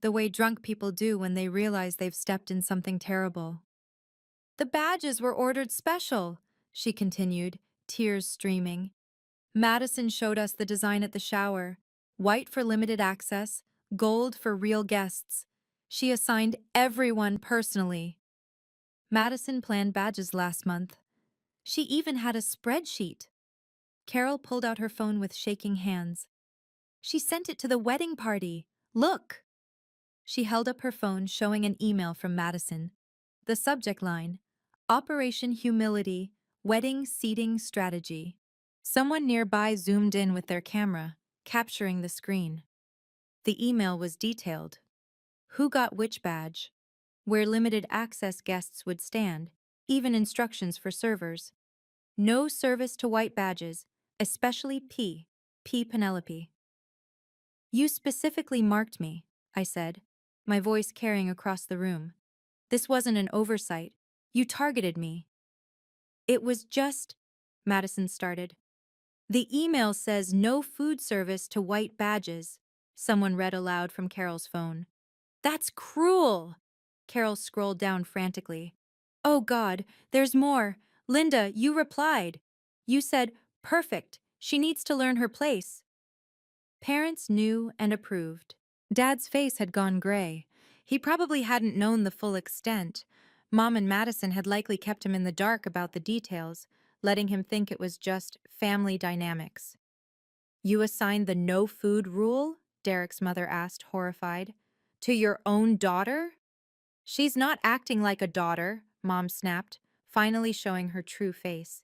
the way drunk people do when they realize they've stepped in something terrible. "The badges were ordered special," she continued, tears streaming. "Madison showed us the design at the shower. White for limited access, gold for real guests. She assigned everyone personally. Madison planned badges last month. She even had a spreadsheet." Carol pulled out her phone with shaking hands. "She sent it to the wedding party. Look!" She held up her phone, showing an email from Madison. The subject line: Operation Humility, Wedding Seating Strategy. Someone nearby zoomed in with their camera, capturing the screen. The email was detailed. Who got which badge, where limited access guests would stand, even instructions for servers. No service to white badges, especially P. Penelope. "You specifically marked me," I said, my voice carrying across the room. "This wasn't an oversight. You targeted me." "It was just," Madison started. "The email says no food service to white badges," someone read aloud from Carol's phone. "That's cruel!" Carol scrolled down frantically. "Oh God, there's more. Linda, you replied. You said, 'Perfect. She needs to learn her place.'" Parents knew and approved. Dad's face had gone gray. He probably hadn't known the full extent. Mom and Madison had likely kept him in the dark about the details, letting him think it was just family dynamics. "You assigned the no food rule?" Derek's mother asked, horrified. "To your own daughter?" "She's not acting like a daughter," Mom snapped, finally showing her true face.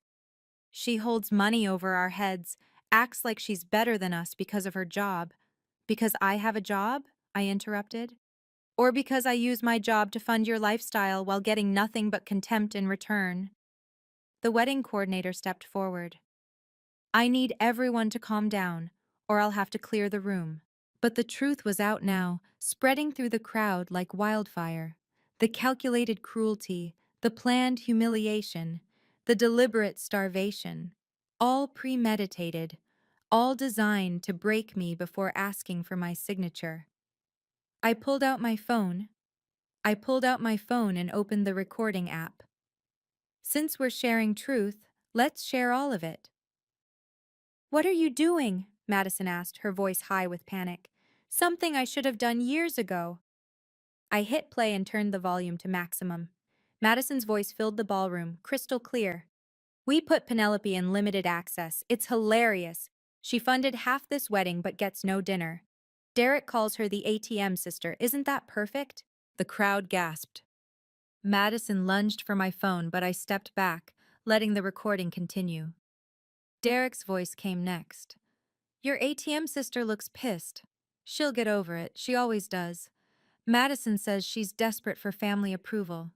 "She holds money over our heads, acts like she's better than us because of her job." "Because I have a job?" I interrupted. "Or because I use my job to fund your lifestyle while getting nothing but contempt in return?" The wedding coordinator stepped forward. "I need everyone to calm down, or I'll have to clear the room." But the truth was out now, spreading through the crowd like wildfire. The calculated cruelty, the planned humiliation, the deliberate starvation. All premeditated, all designed to break me before asking for my signature. I pulled out my phone. I pulled out my phone and opened the recording app. "Since we're sharing truth, let's share all of it." "What are you doing?" Madison asked, her voice high with panic. "Something I should have done years ago." I hit play and turned the volume to maximum. Madison's voice filled the ballroom, crystal clear. "We put Penelope in limited access. It's hilarious. She funded half this wedding but gets no dinner. Derek calls her the ATM sister. Isn't that perfect?" The crowd gasped. Madison lunged for my phone, but I stepped back, letting the recording continue. Derek's voice came next. "Your ATM sister looks pissed. She'll get over it. She always does. Madison says she's desperate for family approval.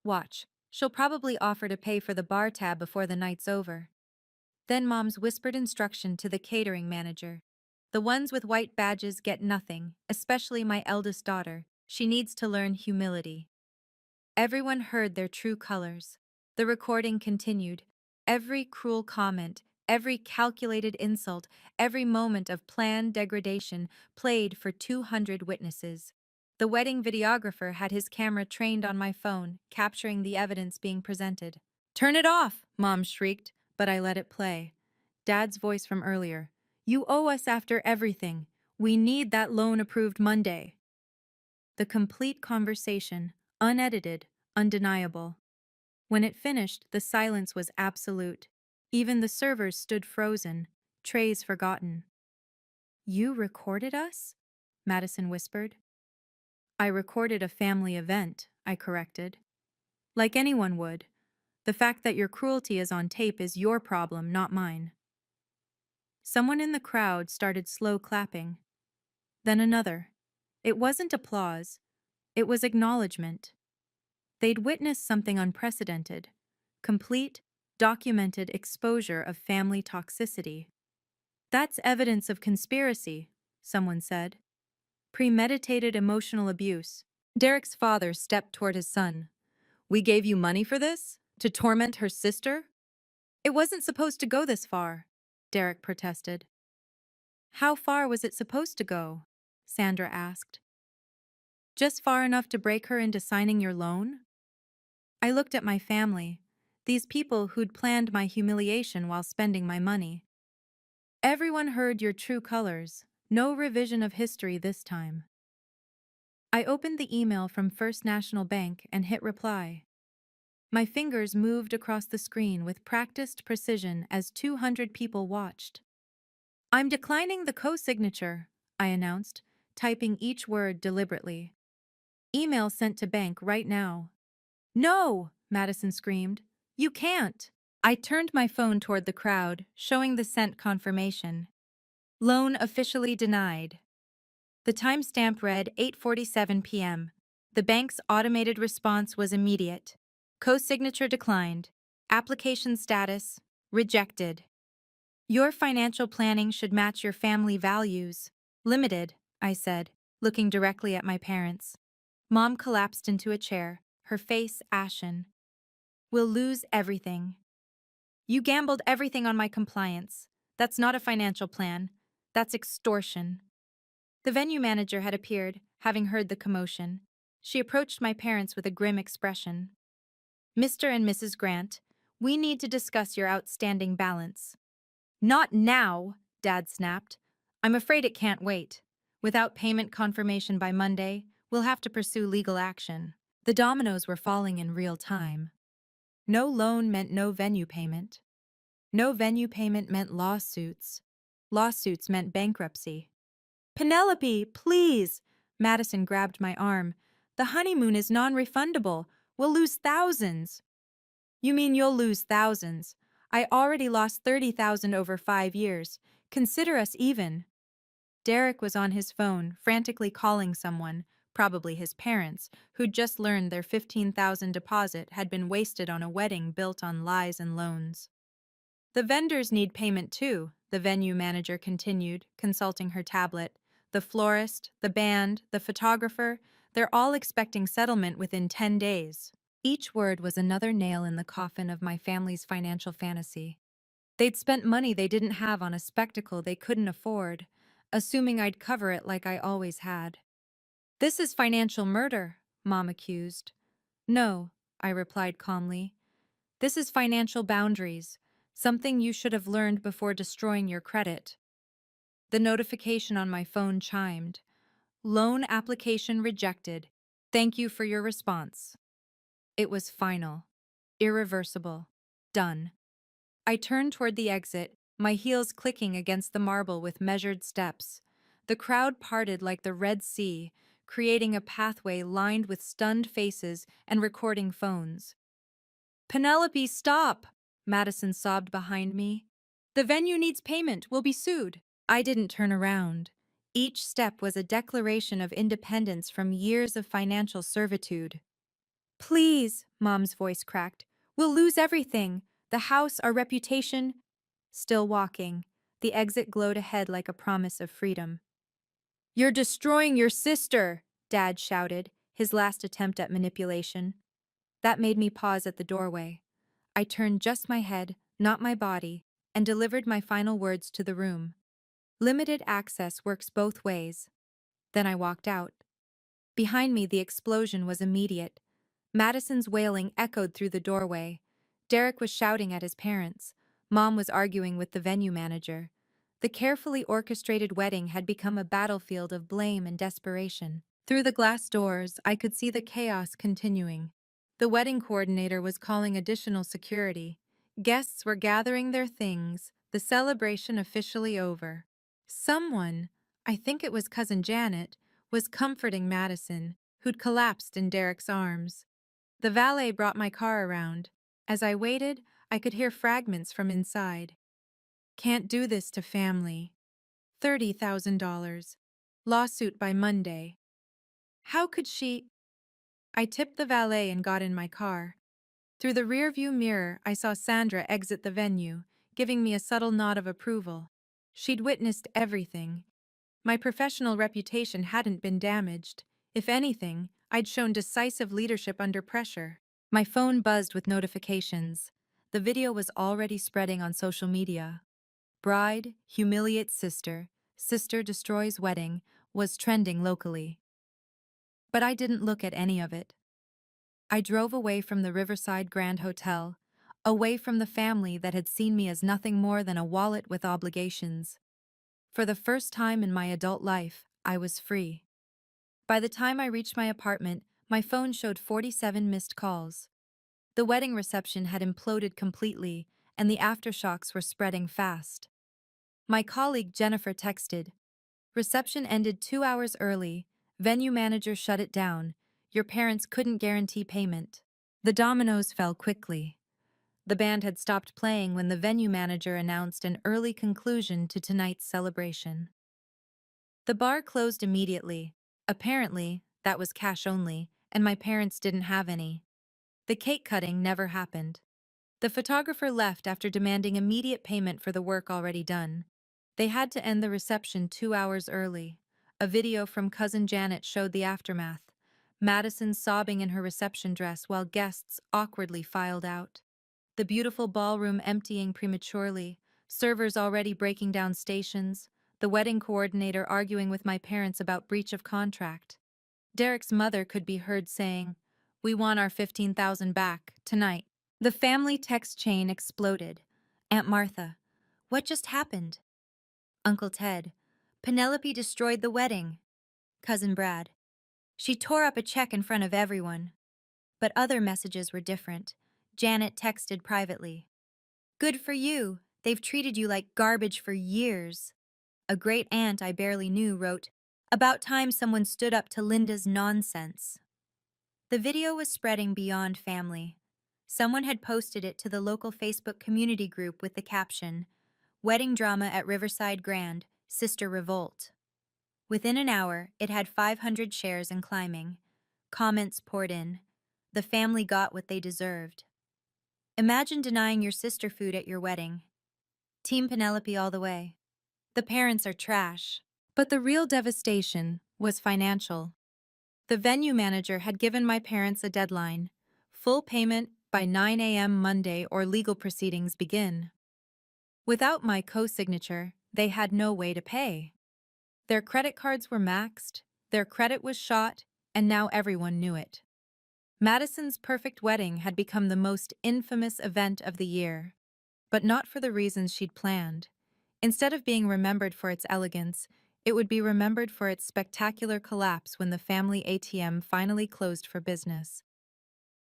Watch. She'll probably offer to pay for the bar tab before the night's over." Then Mom's whispered instruction to the catering manager. "The ones with white badges get nothing, especially my eldest daughter. She needs to learn humility." Everyone heard their true colors. The recording continued. Every cruel comment, every calculated insult, every moment of planned degradation played for 200 witnesses. The wedding videographer had his camera trained on my phone, capturing the evidence being presented. "Turn it off!" Mom shrieked, but I let it play. Dad's voice from earlier. "You owe us after everything. We need that loan approved Monday." The complete conversation, unedited, undeniable. When it finished, the silence was absolute. Even the servers stood frozen, trays forgotten. "You recorded us?" Madison whispered. "I recorded a family event," I corrected. "Like anyone would. The fact that your cruelty is on tape is your problem, not mine." Someone in the crowd started slow clapping. Then another. It wasn't applause. It was acknowledgement. They'd witnessed something unprecedented. Complete, documented exposure of family toxicity. "That's evidence of conspiracy," someone said. "Premeditated emotional abuse." Derek's father stepped toward his son. "We gave you money for this? To torment her sister?" "It wasn't supposed to go this far," Derek protested. "How far was it supposed to go?" Sandra asked. "Just far enough to break her into signing your loan?" I looked at my family, these people who'd planned my humiliation while spending my money. "Everyone heard your true colors. No revision of history this time." I opened the email from First National Bank and hit reply. My fingers moved across the screen with practiced precision as 200 people watched. "I'm declining the co-signature," I announced, typing each word deliberately. "Email sent to bank right now." "No!" Madison screamed. "You can't!" I turned my phone toward the crowd, showing the sent confirmation. "Loan officially denied." The timestamp read 8:47 p.m. The bank's automated response was immediate. "Co-signature declined. Application status, rejected." "Your financial planning should match your family values." "Limited," I said, looking directly at my parents. Mom collapsed into a chair, her face ashen. "We'll lose everything." "You gambled everything on my compliance. That's not a financial plan. That's extortion." The venue manager had appeared, having heard the commotion. She approached my parents with a grim expression. "Mr. and Mrs. Grant, we need to discuss your outstanding balance." "Not now," Dad snapped. "I'm afraid it can't wait. Without payment confirmation by Monday, we'll have to pursue legal action." The dominoes were falling in real time. No loan meant no venue payment. No venue payment meant lawsuits. Lawsuits meant bankruptcy. "Penelope, please!" Madison grabbed my arm. "The honeymoon is non-refundable. We'll lose thousands." "You mean you'll lose thousands? I already lost 30,000 over 5 years. Consider us even." Derek was on his phone, frantically calling someone, probably his parents, who'd just learned their 15,000 deposit had been wasted on a wedding built on lies and loans. "The vendors need payment too," the venue manager continued, consulting her tablet. "The florist, the band, the photographer, they're all expecting settlement within 10 days. Each word was another nail in the coffin of my family's financial fantasy. They'd spent money they didn't have on a spectacle they couldn't afford, assuming I'd cover it like I always had. "This is financial murder," Mom accused. "No," I replied calmly. "This is financial boundaries, something you should have learned before destroying your credit." The notification on my phone chimed. "Loan application rejected. Thank you for your response." It was final. Irreversible. Done. I turned toward the exit, my heels clicking against the marble with measured steps. The crowd parted like the Red Sea, creating a pathway lined with stunned faces and recording phones. "Penelope, stop!" Madison sobbed behind me. "The venue needs payment. We'll be sued." I didn't turn around. Each step was a declaration of independence from years of financial servitude. "Please," Mom's voice cracked. "We'll lose everything. The house, our reputation." Still walking, the exit glowed ahead like a promise of freedom. "You're destroying your sister," Dad shouted, his last attempt at manipulation. That made me pause at the doorway. I turned just my head, not my body, and delivered my final words to the room. "Limited access works both ways." Then I walked out. Behind me, the explosion was immediate. Madison's wailing echoed through the doorway. Derek was shouting at his parents. Mom was arguing with the venue manager. The carefully orchestrated wedding had become a battlefield of blame and desperation. Through the glass doors, I could see the chaos continuing. The wedding coordinator was calling additional security. Guests were gathering their things, the celebration officially over. Someone, I think it was Cousin Janet, was comforting Madison, who'd collapsed in Derek's arms. The valet brought my car around. As I waited, I could hear fragments from inside. Can't do this to family. $30,000. Lawsuit by Monday. How could she? I tipped the valet and got in my car. Through the rearview mirror, I saw Sandra exit the venue, giving me a subtle nod of approval. She'd witnessed everything. My professional reputation hadn't been damaged. If anything, I'd shown decisive leadership under pressure. My phone buzzed with notifications. The video was already spreading on social media. Bride humiliates sister, sister destroys wedding, was trending locally. But I didn't look at any of it. I drove away from the Riverside Grand Hotel, away from the family that had seen me as nothing more than a wallet with obligations. For the first time in my adult life, I was free. By the time I reached my apartment, my phone showed 47 missed calls. The wedding reception had imploded completely, and the aftershocks were spreading fast. My colleague Jennifer texted, "Reception ended 2 hours early. Venue manager shut it down. Your parents couldn't guarantee payment." The dominoes fell quickly. The band had stopped playing when the venue manager announced an early conclusion to tonight's celebration. The bar closed immediately. Apparently, that was cash only, and my parents didn't have any. The cake cutting never happened. The photographer left after demanding immediate payment for the work already done. They had to end the reception 2 hours early. A video from Cousin Janet showed the aftermath. Madison sobbing in her reception dress while guests awkwardly filed out. The beautiful ballroom emptying prematurely, servers already breaking down stations, the wedding coordinator arguing with my parents about breach of contract. Derek's mother could be heard saying, "We want our 15,000 back, tonight." The family text chain exploded. Aunt Martha, "What just happened?" Uncle Ted, "Penelope destroyed the wedding." Cousin Brad, "She tore up a check in front of everyone." But other messages were different. Janet texted privately, "Good for you. They've treated you like garbage for years." A great aunt I barely knew wrote, "About time someone stood up to Linda's nonsense." The video was spreading beyond family. Someone had posted it to the local Facebook community group with the caption, "Wedding drama at Riverside Grand, Sister Revolt." Within an hour, it had 500 shares and climbing. Comments poured in. The family got what they deserved. Imagine denying your sister food at your wedding. Team Penelope all the way. The parents are trash. But the real devastation was financial. The venue manager had given my parents a deadline: full payment by 9 a.m. Monday or legal proceedings begin. Without my co-signature, they had no way to pay. Their credit cards were maxed, their credit was shot, and now everyone knew it. Madison's perfect wedding had become the most infamous event of the year, but not for the reasons she'd planned. Instead of being remembered for its elegance, it would be remembered for its spectacular collapse when the family ATM finally closed for business.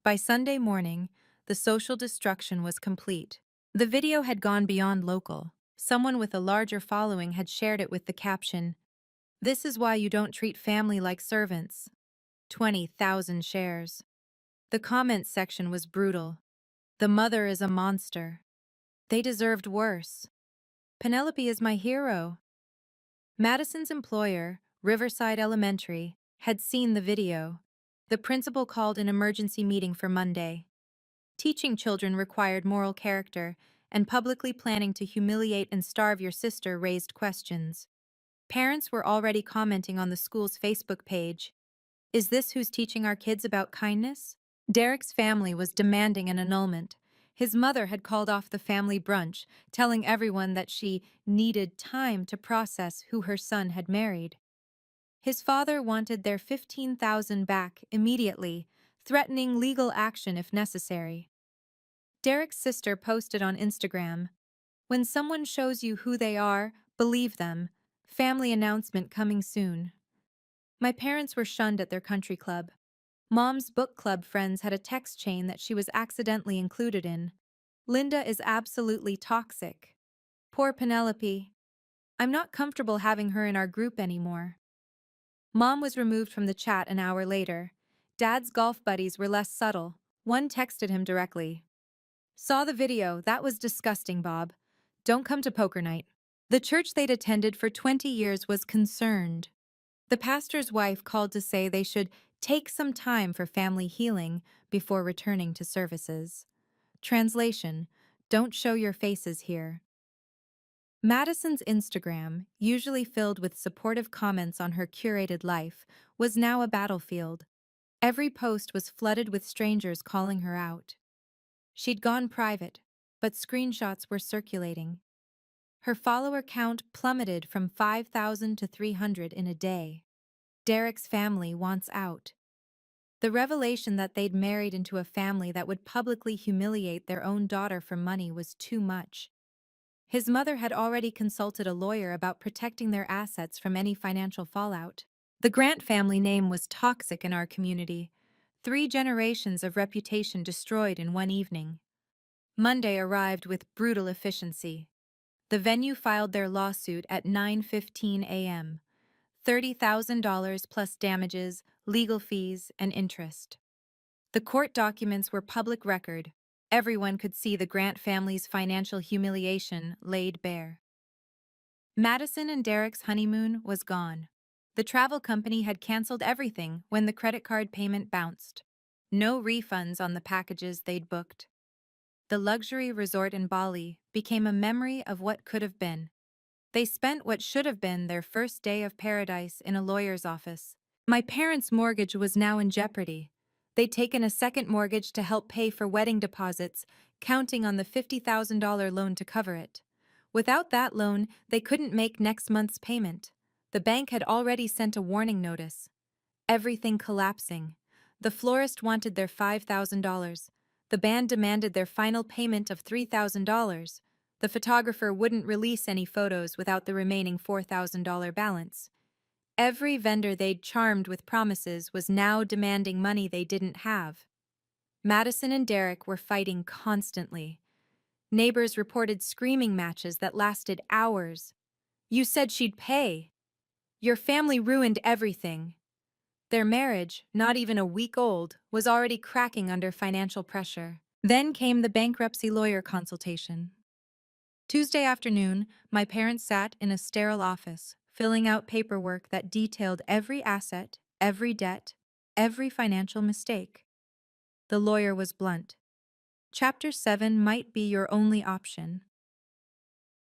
By Sunday morning, the social destruction was complete. The video had gone beyond local. Someone with a larger following had shared it with the caption, "This is why you don't treat family like servants." 20,000 shares. The comments section was brutal. "The mother is a monster. They deserved worse. Penelope is my hero." Madison's employer, Riverside Elementary, had seen the video. The principal called an emergency meeting for Monday. Teaching children required moral character, and publicly planning to humiliate and starve your sister raised questions. Parents were already commenting on the school's Facebook page. "Is this who's teaching our kids about kindness?" Derek's family was demanding an annulment. His mother had called off the family brunch, telling everyone that she needed time to process who her son had married. His father wanted their 15,000 back immediately, threatening legal action if necessary. Derek's sister posted on Instagram, "When someone shows you who they are, believe them. Family announcement coming soon." My parents were shunned at their country club. Mom's book club friends had a text chain that she was accidentally included in. "Linda is absolutely toxic. Poor Penelope. I'm not comfortable having her in our group anymore." Mom was removed from the chat an hour later. Dad's golf buddies were less subtle. One texted him directly. "Saw the video, that was disgusting, Bob. Don't come to poker night." The church they'd attended for 20 years was concerned. The pastor's wife called to say they should take some time for family healing before returning to services. Translation: Don't show your faces here. Madison's Instagram, usually filled with supportive comments on her curated life, was now a battlefield. Every post was flooded with strangers calling her out. She'd gone private, but screenshots were circulating. Her follower count plummeted from 5,000 to 300 in a day. Derek's family wants out. The revelation that they'd married into a family that would publicly humiliate their own daughter for money was too much. His mother had already consulted a lawyer about protecting their assets from any financial fallout. The Grant family name was toxic in our community. 3 generations of reputation destroyed in one evening. Monday arrived with brutal efficiency. The venue filed their lawsuit at 9:15 a.m. $30,000 plus damages, legal fees, and interest. The court documents were public record. Everyone could see the Grant family's financial humiliation laid bare. Madison and Derek's honeymoon was gone. The travel company had canceled everything when the credit card payment bounced. No refunds on the packages they'd booked. The luxury resort in Bali became a memory of what could have been. They spent what should have been their first day of paradise in a lawyer's office. My parents' mortgage was now in jeopardy. They'd taken a second mortgage to help pay for wedding deposits, counting on the $50,000 loan to cover it. Without that loan, they couldn't make next month's payment. The bank had already sent a warning notice. Everything collapsing. The florist wanted their $5,000. The band demanded their final payment of $3,000. The photographer wouldn't release any photos without the remaining $4,000 balance. Every vendor they'd charmed with promises was now demanding money they didn't have. Madison and Derek were fighting constantly. Neighbors reported screaming matches that lasted hours. "You said she'd pay. Your family ruined everything." Their marriage, not even a week old, was already cracking under financial pressure. Then came the bankruptcy lawyer consultation. Tuesday afternoon, my parents sat in a sterile office, filling out paperwork that detailed every asset, every debt, every financial mistake. The lawyer was blunt. Chapter 7 might be your only option.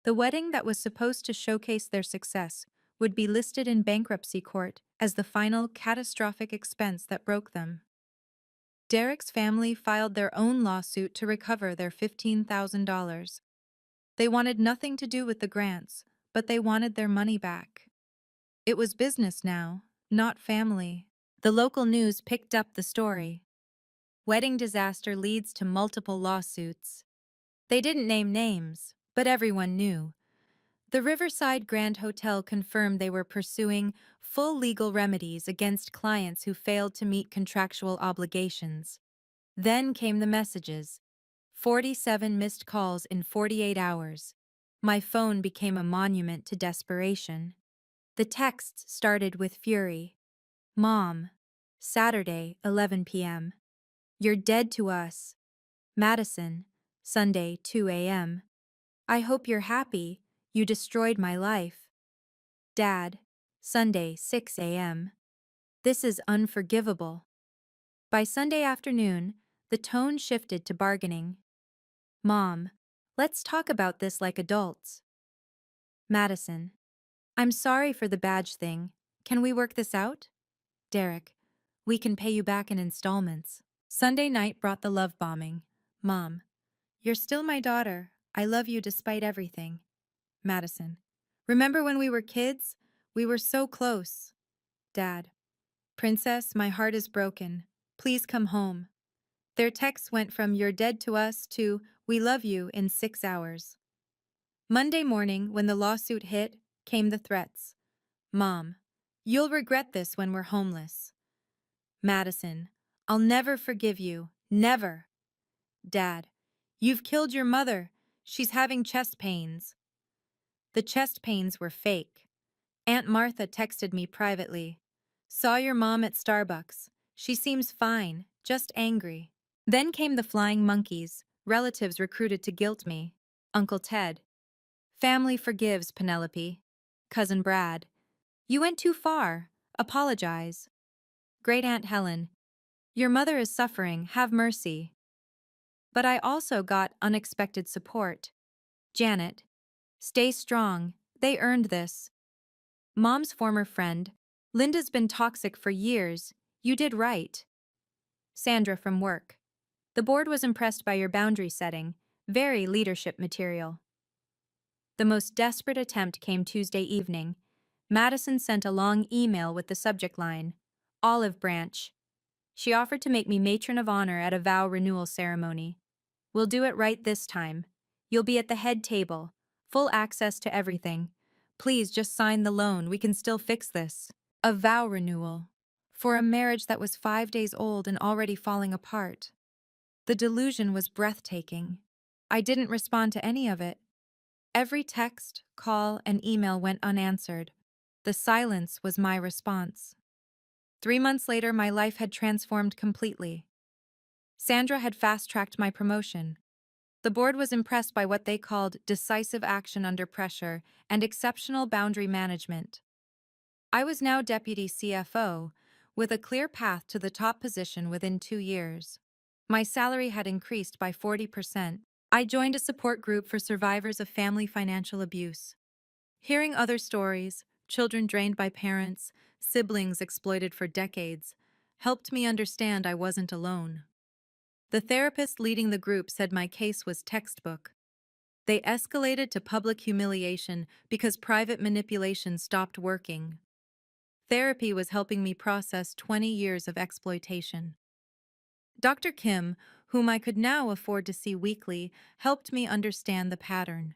The wedding that was supposed to showcase their success would be listed in bankruptcy court as the final catastrophic expense that broke them. Derek's family filed their own lawsuit to recover their $15,000. They wanted nothing to do with the grants, but they wanted their money back. It was business now, not family. The local news picked up the story. Wedding disaster leads to multiple lawsuits. They didn't name names, but everyone knew. The Riverside Grand Hotel confirmed they were pursuing full legal remedies against clients who failed to meet contractual obligations. Then came the messages. 47 missed calls in 48 hours. My phone became a monument to desperation. The texts started with fury. "Mom, Saturday, 11 p.m. You're dead to us." Madison, Sunday, 2 a.m. "I hope you're happy. You destroyed my life." Dad, Sunday, 6 a.m. "This is unforgivable." By Sunday afternoon, the tone shifted to bargaining. "Mom, let's talk about this like adults." Madison, "I'm sorry for the badge thing. Can we work this out?" Derek, "We can pay you back in installments." Sunday night brought the love bombing. "Mom, you're still my daughter. I love you despite everything." Madison, "Remember when we were kids? We were so close." Dad. Princess, my heart is broken. Please come home. Their texts went from "you're dead to us" to "we love you" in 6 hours. Monday morning, when the lawsuit hit, came the threats. Mom, you'll regret this when we're homeless. Madison, I'll never forgive you. Never. Dad, you've killed your mother. She's having chest pains. The chest pains were fake. Aunt Martha texted me privately. Saw your mom at Starbucks. She seems fine, just angry. Then came the flying monkeys, relatives recruited to guilt me. Uncle Ted. Family forgives, Penelope. Cousin Brad. You went too far. Apologize. Great Aunt Helen. Your mother is suffering, have mercy. But I also got unexpected support. Janet. Stay strong, they earned this. Mom's former friend. Linda's been toxic for years. You did right. Sandra from work. The board was impressed by your boundary setting. Very leadership material. The most desperate attempt came Tuesday evening. Madison sent a long email with the subject line, Olive Branch. She offered to make me matron of honor at a vow renewal ceremony. We'll do it right this time. You'll be at the head table. Full access to everything. Please just sign the loan, we can still fix this. A vow renewal. For a marriage that was 5 days old and already falling apart. The delusion was breathtaking. I didn't respond to any of it. Every text, call, and email went unanswered. The silence was my response. 3 months later, my life had transformed completely. Sandra had fast-tracked my promotion. The board was impressed by what they called decisive action under pressure and exceptional boundary management. I was now deputy CFO, with a clear path to the top position within 2 years. My salary had increased by 40%. I joined a support group for survivors of family financial abuse. Hearing other stories, children drained by parents, siblings exploited for decades, helped me understand I wasn't alone. The therapist leading the group said my case was textbook. They escalated to public humiliation because private manipulation stopped working. Therapy was helping me process 20 years of exploitation. Dr. Kim, whom I could now afford to see weekly, helped me understand the pattern.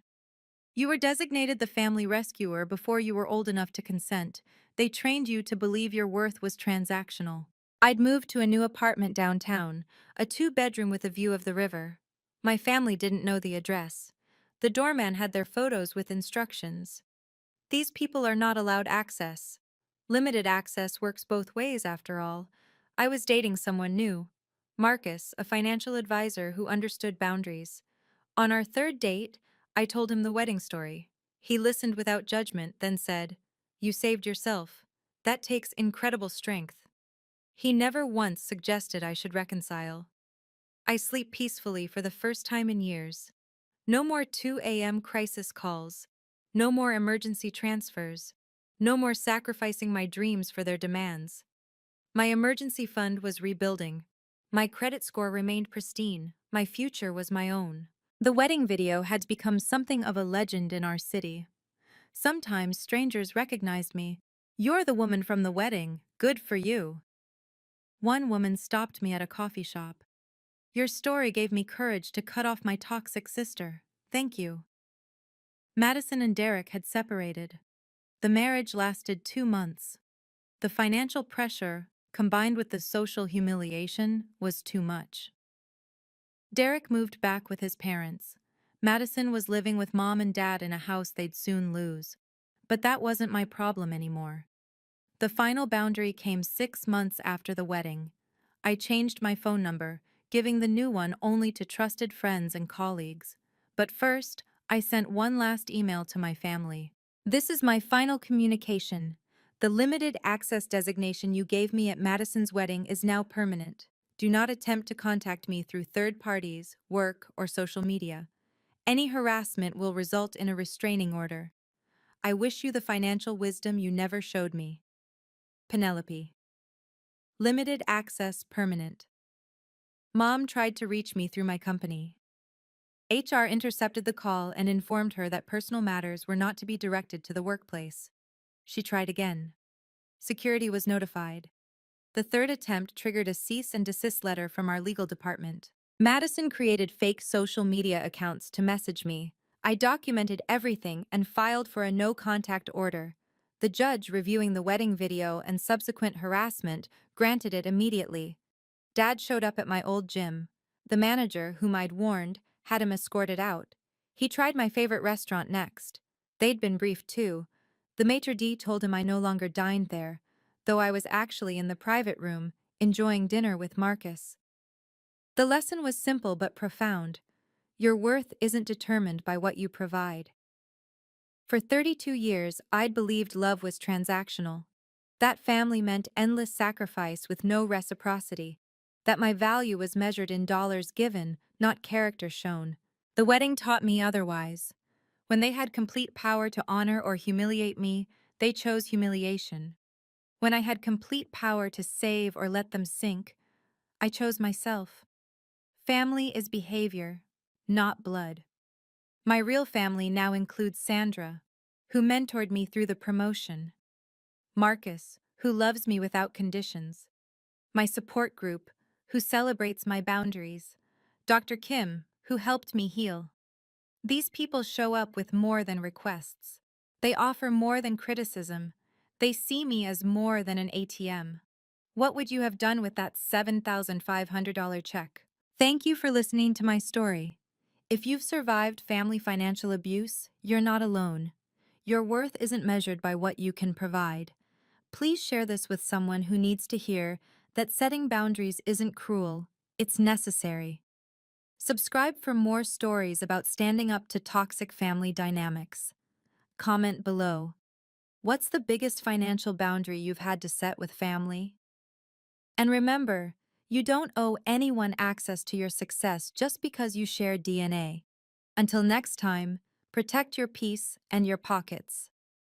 You were designated the family rescuer before you were old enough to consent. They trained you to believe your worth was transactional. I'd moved to a new apartment downtown, a 2-bedroom with a view of the river. My family didn't know the address. The doorman had their photos with instructions. These people are not allowed access. Limited access works both ways, after all. I was dating someone new. Marcus, a financial advisor who understood boundaries. On our 3rd date, I told him the wedding story. He listened without judgment, then said, "You saved yourself. That takes incredible strength." He never once suggested I should reconcile. I sleep peacefully for the first time in years. No more 2 a.m. crisis calls. No more emergency transfers. No more sacrificing my dreams for their demands. My emergency fund was rebuilding. My credit score remained pristine. My future was my own. The wedding video had become something of a legend in our city. Sometimes strangers recognized me. "You're the woman from the wedding. Good for you." One woman stopped me at a coffee shop. "Your story gave me courage to cut off my toxic sister. Thank you." Madison and Derek had separated. The marriage lasted 2 months. The financial pressure, combined with the social humiliation, was too much. Derek moved back with his parents. Madison was living with mom and dad in a house they'd soon lose. But that wasn't my problem anymore. The final boundary came 6 months after the wedding. I changed my phone number, giving the new one only to trusted friends and colleagues. But first, I sent one last email to my family. "This is my final communication. The limited access designation you gave me at Madison's wedding is now permanent. Do not attempt to contact me through third parties, work, or social media. Any harassment will result in a restraining order. I wish you the financial wisdom you never showed me. Penelope." Limited access permanent. Mom tried to reach me through my company. HR intercepted the call and informed her that personal matters were not to be directed to the workplace. She tried again. Security was notified. The third attempt triggered a cease and desist letter from our legal department. Madison created fake social media accounts to message me. I documented everything and filed for a no-contact order. The judge, reviewing the wedding video and subsequent harassment, granted it immediately. Dad showed up at my old gym. The manager, whom I'd warned, had him escorted out. He tried my favorite restaurant next. They'd been briefed too. The maitre d' told him I no longer dined there, though I was actually in the private room, enjoying dinner with Marcus. The lesson was simple but profound. Your worth isn't determined by what you provide. For 32 years, I'd believed love was transactional. That family meant endless sacrifice with no reciprocity. That my value was measured in dollars given, not character shown. The wedding taught me otherwise. When they had complete power to honor or humiliate me, they chose humiliation. When I had complete power to save or let them sink, I chose myself. Family is behavior, not blood. My real family now includes Sandra, who mentored me through the promotion, Marcus, who loves me without conditions, my support group, who celebrates my boundaries, Dr. Kim, who helped me heal. These people show up with more than requests. They offer more than criticism. They see me as more than an ATM. What would you have done with that $7,500 check? Thank you for listening to my story. If you've survived family financial abuse, you're not alone. Your worth isn't measured by what you can provide. Please share this with someone who needs to hear that setting boundaries isn't cruel, it's necessary. Subscribe for more stories about standing up to toxic family dynamics. Comment below. What's the biggest financial boundary you've had to set with family? And remember, you don't owe anyone access to your success just because you share DNA. Until next time, protect your peace and your pockets.